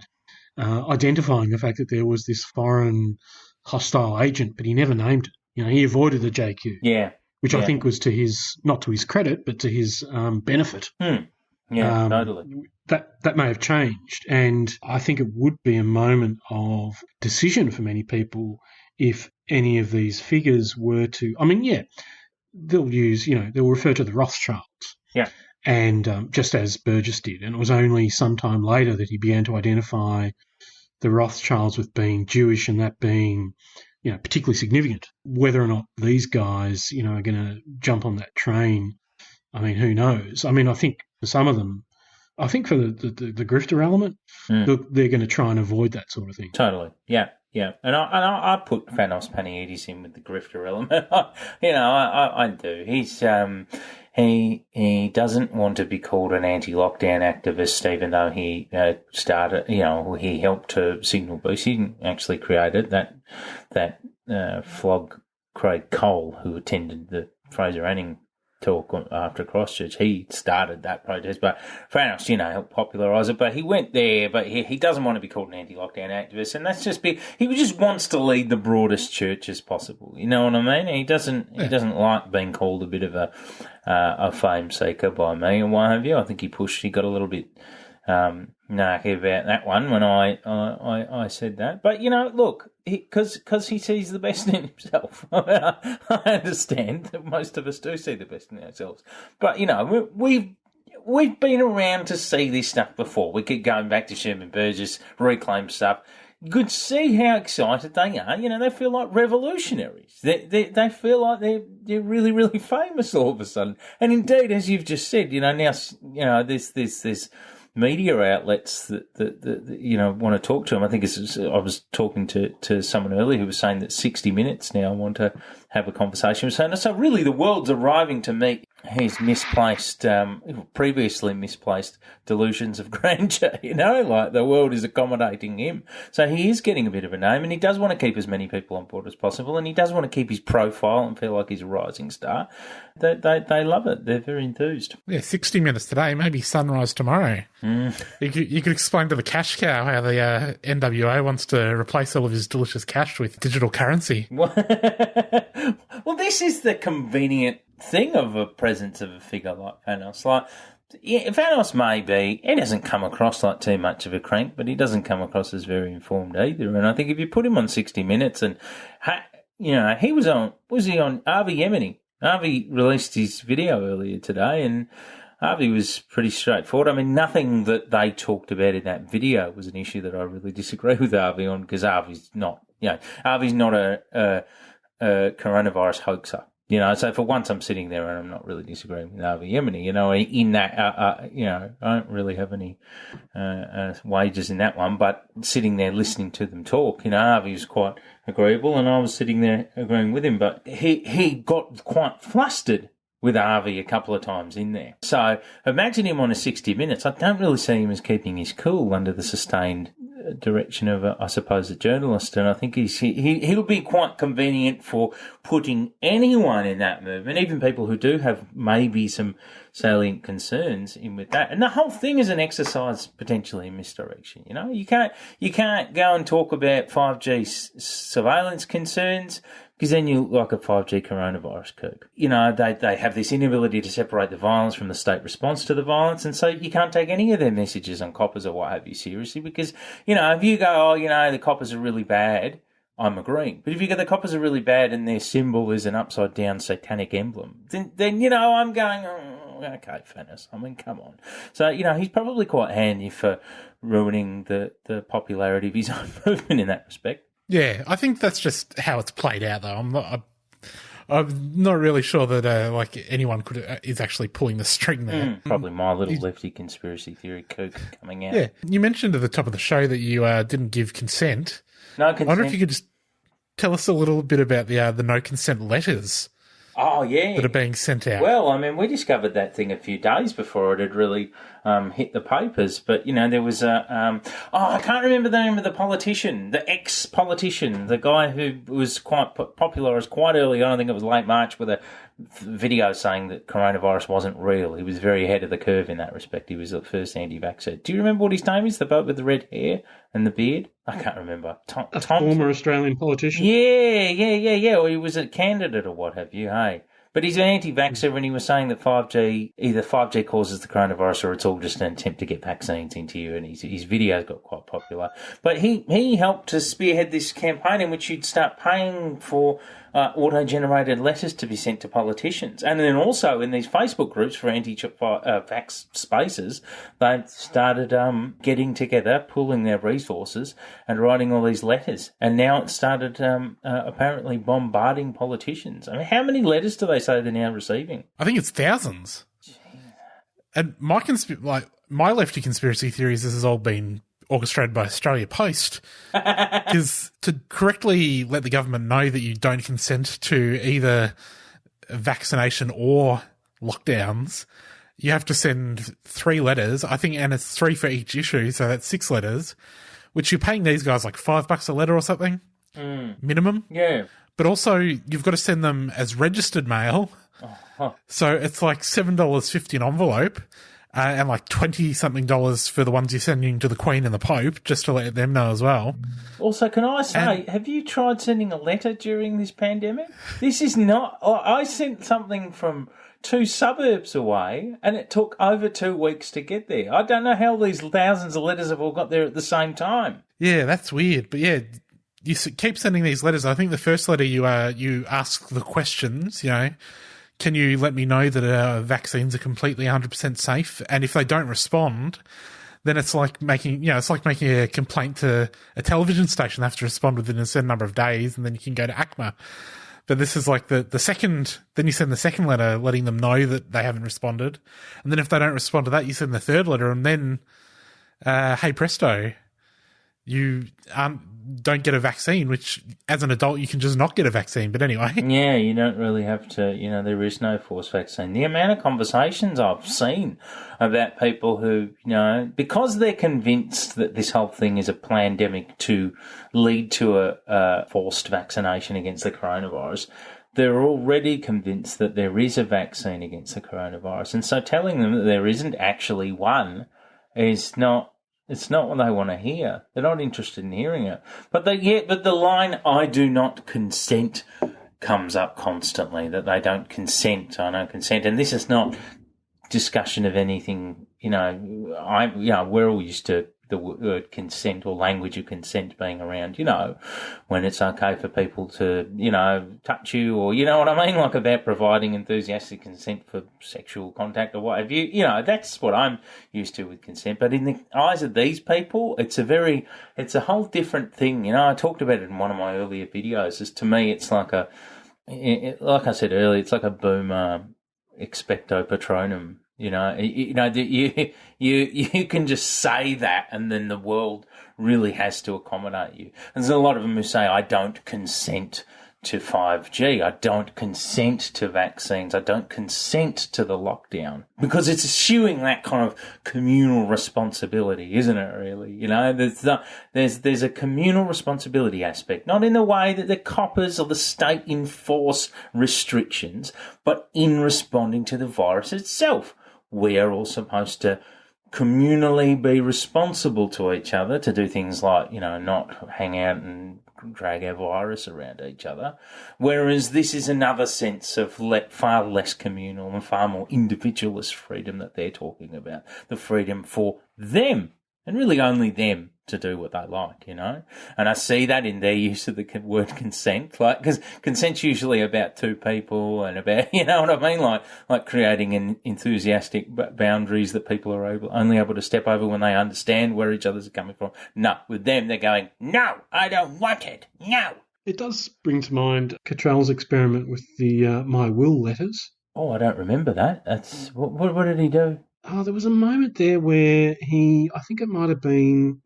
identifying the fact that there was this foreign hostile agent, but he never named it. He avoided the JQ. Yeah. Which I think was not to his credit, but to his benefit. Yeah, totally. That may have changed, and I think it would be a moment of decision for many people if any of these figures were to. I mean, they'll refer to the Rothschilds. Yeah. And just as Burgess did, and it was only some time later that he began to identify the Rothschilds with being Jewish, and that being, particularly significant. Whether or not these guys, are going to jump on that train, I mean, who knows? I mean, I think for some of them, I think for the grifter element, they're going to try and avoid that sort of thing. Totally, yeah. And I put Thanos Paniidis in with the grifter element. I do. He's he doesn't want to be called an anti-lockdown activist, even though he started. He helped to signal boost. He didn't actually create it. That flog Craig Cole, who attended the Fraser Anning talk after Christchurch, he started that protest, but Thanos, helped popularise it. But he went there, but he doesn't want to be called an anti-lockdown activist, and that's just he just wants to lead the broadest church as possible. You know what I mean? He doesn't like being called a bit of a fame seeker by me and what have you. I think he got a little bit narky about that one when I said that. But look, because he sees the best in himself. I understand that most of us do see the best in ourselves. But we've been around to see this stuff before. We keep going back to Sherman Burgess, Reclaim stuff. you could see how excited they are. You know, they feel like revolutionaries. They feel like they're really, really famous all of a sudden. And indeed, as you've just said, you know, now, you know, there's media outlets that you know, want to talk to them. I think I was talking to someone earlier who was saying that 60 Minutes now want to have a conversation with saying, so really the world's arriving to meet his misplaced, previously misplaced delusions of grandeur, you know, like the world is accommodating him. So he is getting a bit of a name, and he does want to keep as many people on board as possible, and he does want to keep his profile and feel like he's a rising star. They love it. They're very enthused. Yeah, 60 Minutes today, maybe Sunrise tomorrow. You could explain to the cash cow how the NWA wants to replace all of his delicious cash with digital currency. Well, this is the convenient thing of a presence of a figure like Thanos. Like, yeah, Thanos he doesn't come across like too much of a crank, but he doesn't come across as very informed either. And I think if you put him on 60 Minutes and, you know, was he on Harvey Yemeni? Harvey released his video earlier today, and Harvey was pretty straightforward. I mean, nothing that they talked about in that video was an issue that I really disagree with Harvey on, because Harvey's not a coronavirus hoaxer. You know, so for once I'm sitting there and I'm not really disagreeing with Harvey Yemeni. You know, in that, you know, I don't really have any wages in that one, but sitting there listening to them talk, you know, Harvey was quite agreeable, and I was sitting there agreeing with him, but he got quite flustered with Harvey a couple of times in there. So imagine him on a 60 Minutes. I don't really see him as keeping his cool under the sustained direction of, I suppose, a journalist, and I think he'll be quite convenient for putting anyone in that movement, even people who do have maybe some salient concerns in with that. And the whole thing is an exercise potentially in misdirection. You know, you can't go and talk about 5G surveillance concerns, because then you look like a 5G coronavirus kook. You know, they have this inability to separate the violence from the state response to the violence, and so you can't take any of their messages on coppers or what have you seriously, because, you know, if you go, oh, you know, the coppers are really bad, I'm agreeing. But if you go, the coppers are really bad and their symbol is an upside-down satanic emblem, then you know, I'm going, oh, okay, Thanos, I mean, come on. So, you know, he's probably quite handy for ruining the popularity of his own movement in that respect. Yeah, I think that's just how it's played out, though. I'm not really sure that like anyone is actually pulling the string there. Probably my little lefty conspiracy theory kook coming out. Yeah, you mentioned at the top of the show that you didn't give consent. No consent. I wonder if you could just tell us a little bit about the no consent letters. Oh, yeah. That are being sent out. Well, I mean, we discovered that thing a few days before it had really hit the papers. But, you know, there was I can't remember the name of the politician, the ex-politician, the guy who was quite popularised quite early on. I think it was late March, with a video saying that coronavirus wasn't real. He was very ahead of the curve in that respect. He was the first anti-vaxxer. Do you remember what his name is, the bloke with the red hair and the beard? I can't remember. Tom former Australian politician. Yeah. Well, he was a candidate or what have you, hey. But he's an anti-vaxxer, and he was saying that 5G causes the coronavirus, or it's all just an attempt to get vaccines into you, and his videos got quite popular. But he helped to spearhead this campaign in which you'd start paying for auto-generated letters to be sent to politicians. And then also in these Facebook groups for anti-vax spaces, they started getting together, pooling their resources and writing all these letters. And now it started apparently bombarding politicians. I mean, how many letters do they say they're now receiving? I think it's thousands. Jeez. And my lefty conspiracy theories, this has all been orchestrated by Australia Post, because to correctly let the government know that you don't consent to either vaccination or lockdowns, you have to send 3 letters, I think, and it's 3 for each issue, so that's 6 letters, which you're paying these guys like $5 a letter or something, minimum. Yeah. But also, you've got to send them as registered mail, so it's like $7.50 an envelope, and like $20-something for the ones you're sending to the Queen and the Pope, just to let them know as well. Also, can I say, have you tried sending a letter during this pandemic? This is not... I sent something from 2 suburbs away, and it took over 2 weeks to get there. I don't know how these thousands of letters have all got there at the same time. Yeah, that's weird. But yeah, you keep sending these letters. I think the first letter you ask the questions, you know, can you let me know that vaccines are completely 100% safe? And if they don't respond, then it's like making a complaint to a television station. They have to respond within a certain number of days, and then you can go to ACMA. But this is like the second, then you send the second letter letting them know that they haven't responded. And then if they don't respond to that, you send the third letter, and then, hey presto, you don't get a vaccine, which as an adult you can just not get a vaccine. But anyway. Yeah, you don't really have to, there is no forced vaccine. The amount of conversations I've seen about people who, because they're convinced that this whole thing is a pandemic to lead to a forced vaccination against the coronavirus, they're already convinced that there is a vaccine against the coronavirus. And so telling them that there isn't actually one is not, it's not what they want to hear. They're not interested in hearing it. But the line, I do not consent, comes up constantly, that they don't consent. I don't consent. And this is not discussion of anything, we're all used to the word consent or language of consent being around, when it's okay for people to, touch you, or, you know what I mean? Like about providing enthusiastic consent for sexual contact or what have you. That's what I'm used to with consent. But in the eyes of these people, it's a whole different thing. I talked about it in one of my earlier videos. To me, it's like like I said earlier, it's like a boomer expecto patronum. You can just say that, and then the world really has to accommodate you. And there's a lot of them who say, I don't consent to 5G. I don't consent to vaccines. I don't consent to the lockdown, because it's eschewing that kind of communal responsibility, isn't it? Really, there's a communal responsibility aspect, not in the way that the coppers or the state enforce restrictions, but in responding to the virus itself. We are all supposed to communally be responsible to each other, to do things like, not hang out and drag our virus around each other. Whereas this is another sense of far less communal and far more individualist freedom that they're talking about. The freedom for them, and really only them, to do what they like, And I see that in their use of the word consent, because consent's usually about two people and about, you know what I mean? Like creating an enthusiastic boundaries that people are only able to step over when they understand where each other's coming from. No, with them, they're going, no, I don't want it. No. It does bring to mind Cottrell's experiment with the My Will letters. Oh, I don't remember that. That's what did he do? Oh, there was a moment there where I think it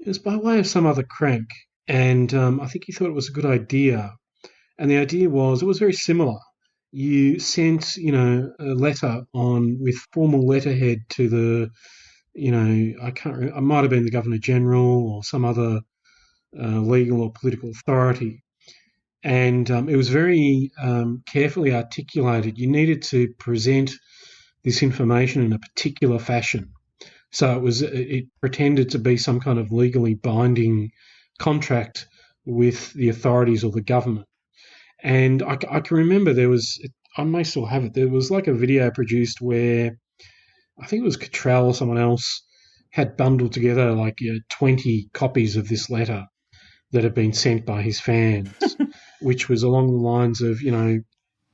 was by way of some other crank, and I think he thought it was a good idea. And the idea was, it was very similar. You sent, a letter with formal letterhead to the, I can't remember, it might have been the Governor General or some other legal or political authority. And it was very carefully articulated. You needed to present this information in a particular fashion. So it pretended to be some kind of legally binding contract with the authorities or the government. And I can remember I may still have it, there was like a video produced where I think it was Cottrell or someone else had bundled together 20 copies of this letter that had been sent by his fans, which was along the lines of,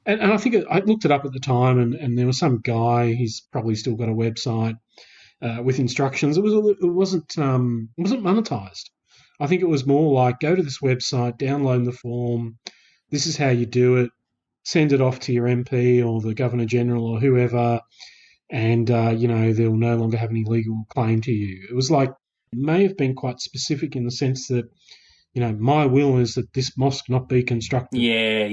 and I think I looked it up at the time, and there was some guy, he's probably still got a website with instructions. It wasn't monetized. I think it was more like, go to this website, download the form, this is how you do it, send it off to your MP or the Governor General or whoever, and they'll no longer have any legal claim to you. It was it may have been quite specific in the sense that, my will is that this mosque not be constructed. Yeah.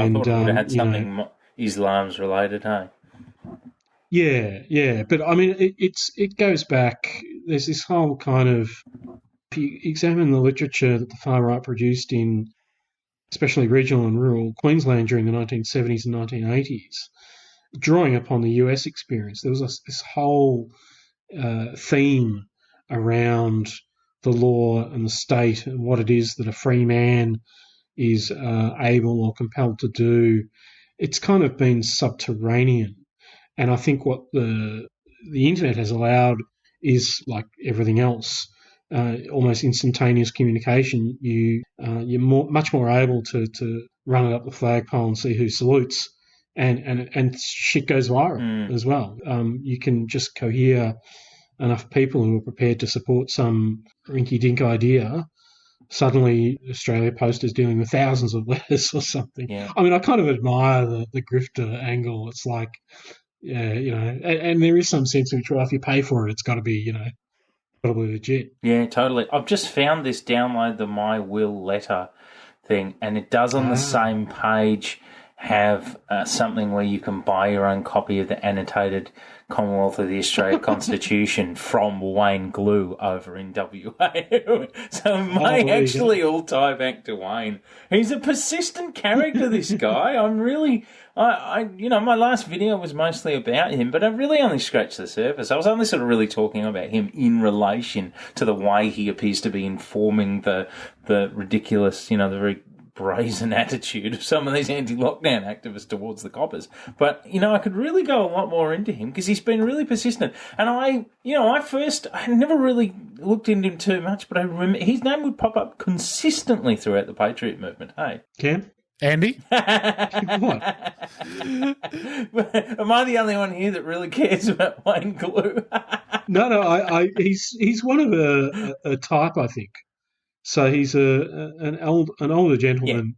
And, I thought it would have had something Islam's related, hey? Yeah. But, I mean, it goes back. There's this whole kind of, if you examine the literature that the far right produced in especially regional and rural Queensland during the 1970s and 1980s, drawing upon the US experience, there was this whole theme around the law and the state and what it is that a free man is able or compelled to do. It's kind of been subterranean. And I think what the internet has allowed is, like everything else, almost instantaneous communication. You're much more able to run it up the flagpole and see who salutes, and shit goes viral as well. You can just cohere enough people who are prepared to support some rinky-dink idea, suddenly Australia Post is dealing with thousands of letters or something. Yeah. I mean, I kind of admire the grifter angle. It's like, yeah, and there is some sense in which, well, if you pay for it, it's got to be, got to be legit. Yeah, totally. I've just found this download the My Will letter thing, and it does on the same page have something where you can buy your own copy of the annotated Commonwealth of the Australia Constitution from Wayne Glue over in WA. So it may actually all tie back to Wayne. He's a persistent character, this guy. I'm really... my last video was mostly about him, but I really only scratched the surface. I was only sort of really talking about him in relation to the way he appears to be informing the ridiculous, the very brazen attitude of some of these anti-lockdown activists towards the coppers. But, I could really go a lot more into him because he's been really persistent. And I never really looked into him too much, but I remember his name would pop up consistently throughout the Patriot movement. Hey. Cam? Andy? What? Am I the only one here that really cares about Wayne Glue? No, he's one of a type, I think. So he's an older gentleman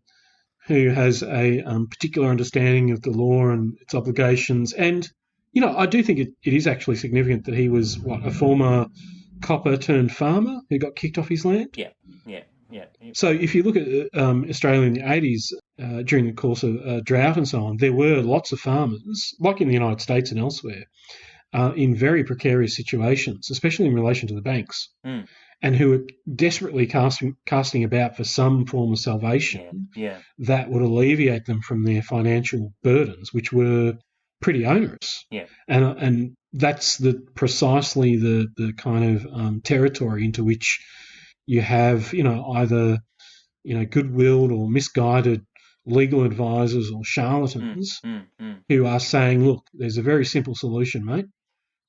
who has a particular understanding of the law and its obligations. And, I do think it is actually significant that he was, a former copper turned farmer who got kicked off his land? Yeah. So if you look at Australia in the 80s, during the course of drought and so on, there were lots of farmers, like in the United States and elsewhere, in very precarious situations, especially in relation to the banks. And who were desperately casting about for some form of salvation that would alleviate them from their financial burdens, which were pretty onerous. Yeah. And that's precisely the kind of territory into which you have, either, good-willed or misguided legal advisors or charlatans who are saying, look, there's a very simple solution, mate.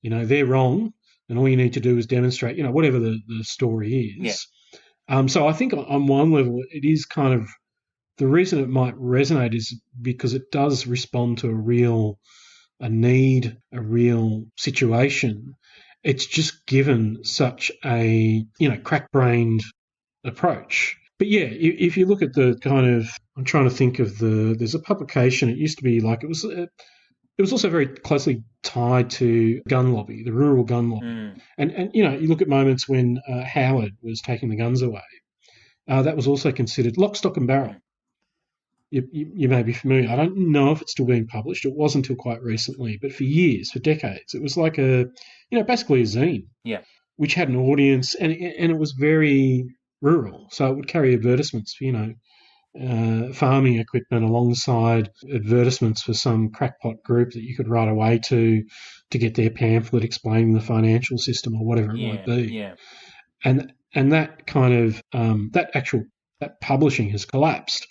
They're wrong. And all you need to do is demonstrate, whatever the story is. Yeah. So I think on one level, it is kind of the reason it might resonate is because it does respond to a need, a real situation. It's just given such a, crack-brained approach. But yeah, if you look at the kind of, I'm trying to think of there's a publication. It used to be like it was also very closely tied to gun lobby, the rural gun lobby. And you look at moments when Howard was taking the guns away. That was also considered lock, stock and barrel. You may be familiar. I don't know if it's still being published. It wasn't until quite recently, but for years, for decades, it was like basically a zine. Yeah. Which had an audience and it was very rural. So it would carry advertisements for, farming equipment alongside advertisements for some crackpot group that you could write away to get their pamphlet explaining the financial system or whatever it might be. Yeah. And that kind of that publishing has collapsed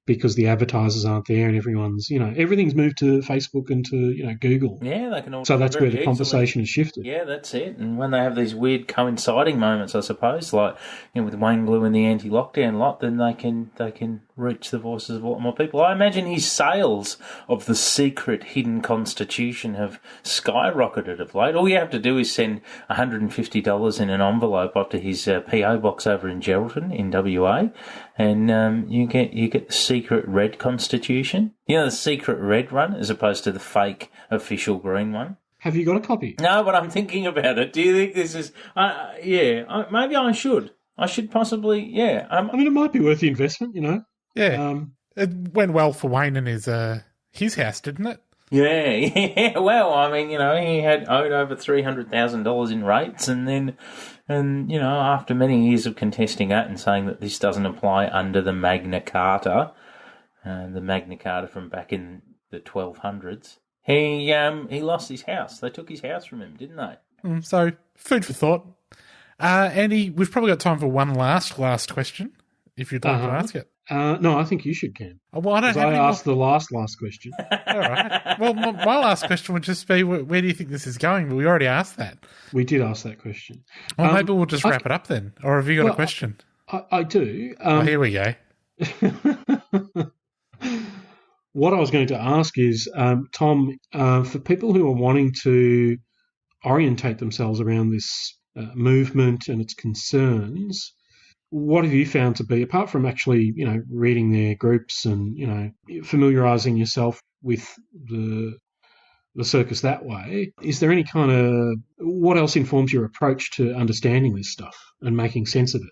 because the advertisers aren't there and everything's moved to Facebook and to Google. Yeah, they can all. So that's where the conversation has shifted. Yeah, that's it. And when they have these weird coinciding moments, I suppose, like with Wayne Glue and the anti-lockdown lot, then they can reach the voices of a lot more people. I imagine his sales of the secret hidden constitution have skyrocketed of late. All you have to do is send $150 in an envelope up to his PO box over in Geraldton in WA, and you get the secret red constitution. The secret red one as opposed to the fake official green one. Have you got a copy? No, but I'm thinking about it. Do you think this is... maybe I should. I should possibly, it might be worth the investment, Yeah. It went well for Wayne and his house, didn't it? Yeah. Well, he had owed over $300,000 in rates and after many years of contesting that and saying that this doesn't apply under the Magna Carta, the Magna Carta from back in the 1200s, he lost his house. They took his house from him, didn't they? So, food for thought. Andy, we've probably got time for one last question, if you'd like to ask it. No, I think you should, Cam. Well, I asked the last question. All right. Well, my last question would just be, where do you think this is going? But we already asked that. We did ask that question. Well, maybe we'll just wrap it up then. Or have you got a question? I do. Here we go. What I was going to ask is, Tom, for people who are wanting to orientate themselves around this movement and its concerns, what have you found to be, apart from actually, reading their groups and, familiarising yourself with the circus that way, is there any kind of, what else informs your approach to understanding this stuff and making sense of it?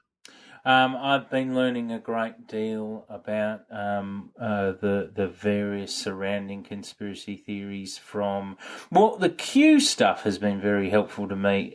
I've been learning a great deal about the various surrounding conspiracy theories from... Well, the Q stuff has been very helpful to me.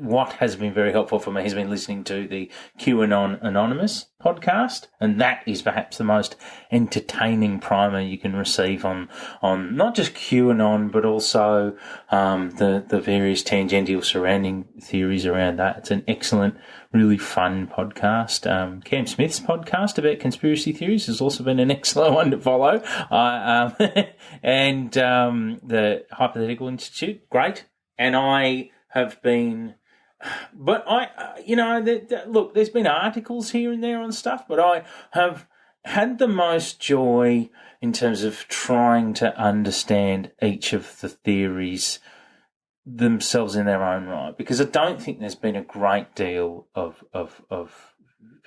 What has been very helpful for me has been listening to the QAnon Anonymous podcast, and that is perhaps the most entertaining primer you can receive on not just QAnon, but also the various tangential surrounding theories around that. It's an excellent, really fun podcast. Cam Smith's podcast about conspiracy theories has also been an excellent one to follow. And the Hypothetical Institute, great. And I have been... But look, there's been articles here and there on stuff, but I have had the most joy in terms of trying to understand each of the theories themselves in their own right, because I don't think there's been a great deal of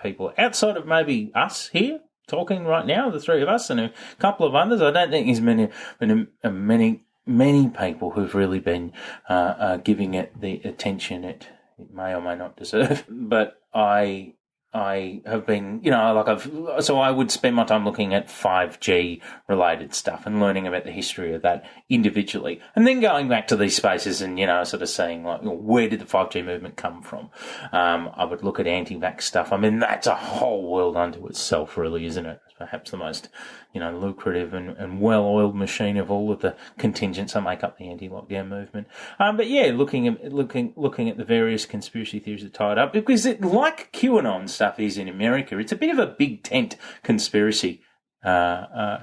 people outside of maybe us here talking right now, the three of us and a couple of others. I don't think there's been many people who've really been giving it the attention it may or may not deserve. But I have been, so I would spend my time looking at 5G related stuff and learning about the history of that individually, and then going back to these spaces and, sort of saying, where did the 5G movement come from? I would look at anti-vax stuff. I mean, that's a whole world unto itself, really, isn't it? It's perhaps the most, lucrative and well-oiled machine of all of the contingents that make up the anti-lockdown movement. But yeah, looking at the various conspiracy theories that tie it up, because like QAnon stuff is in America, it's a bit of a big tent conspiracy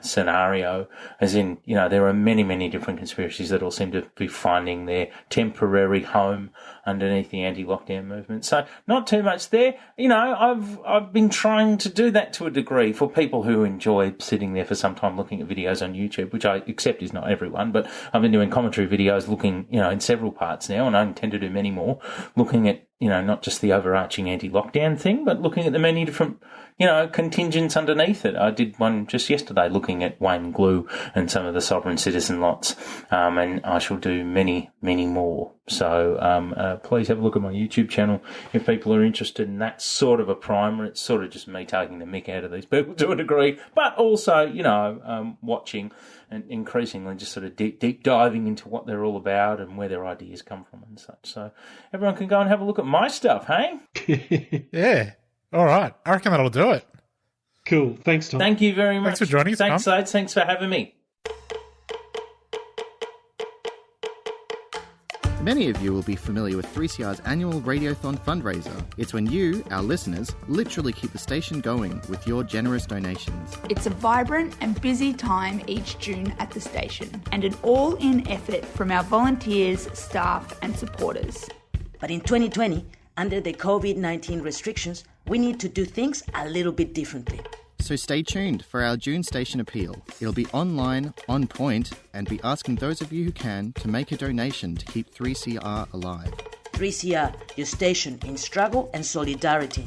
scenario, as in, there are many different conspiracies that all seem to be finding their temporary home underneath the anti-lockdown movement. So not too much there. I've been trying to do that to a degree for people who enjoy sitting there for some time looking at videos on YouTube, which I accept is not everyone, but I've been doing commentary videos looking, in several parts now, and I intend to do many more, looking at, not just the overarching anti-lockdown thing, but looking at the many different, contingents underneath it. I did one just yesterday looking at Wayne Glue and some of the sovereign citizen lots, and I shall do many more. So please have a look at my YouTube channel if people are interested in that sort of a primer. It's sort of just me taking the mick out of these people to a degree, but also, watching and increasingly just sort of deep diving into what they're all about and where their ideas come from and such. So everyone can go and have a look at my stuff, hey? Yeah. All right. I reckon that'll do it. Cool. Thanks, Tom. Thank you very much. Thanks for joining us, Thanks, Tom. Sades. Thanks for having me. Many of you will be familiar with 3CR's annual Radiothon fundraiser. It's when you, our listeners, literally keep the station going with your generous donations. It's a vibrant and busy time each June at the station, and an all-in effort from our volunteers, staff and supporters. But in 2020, under the COVID-19 restrictions, we need to do things a little bit differently. So stay tuned for our June station appeal. It'll be online, on point, and be asking those of you who can to make a donation to keep 3CR alive. 3CR, your station in struggle and solidarity.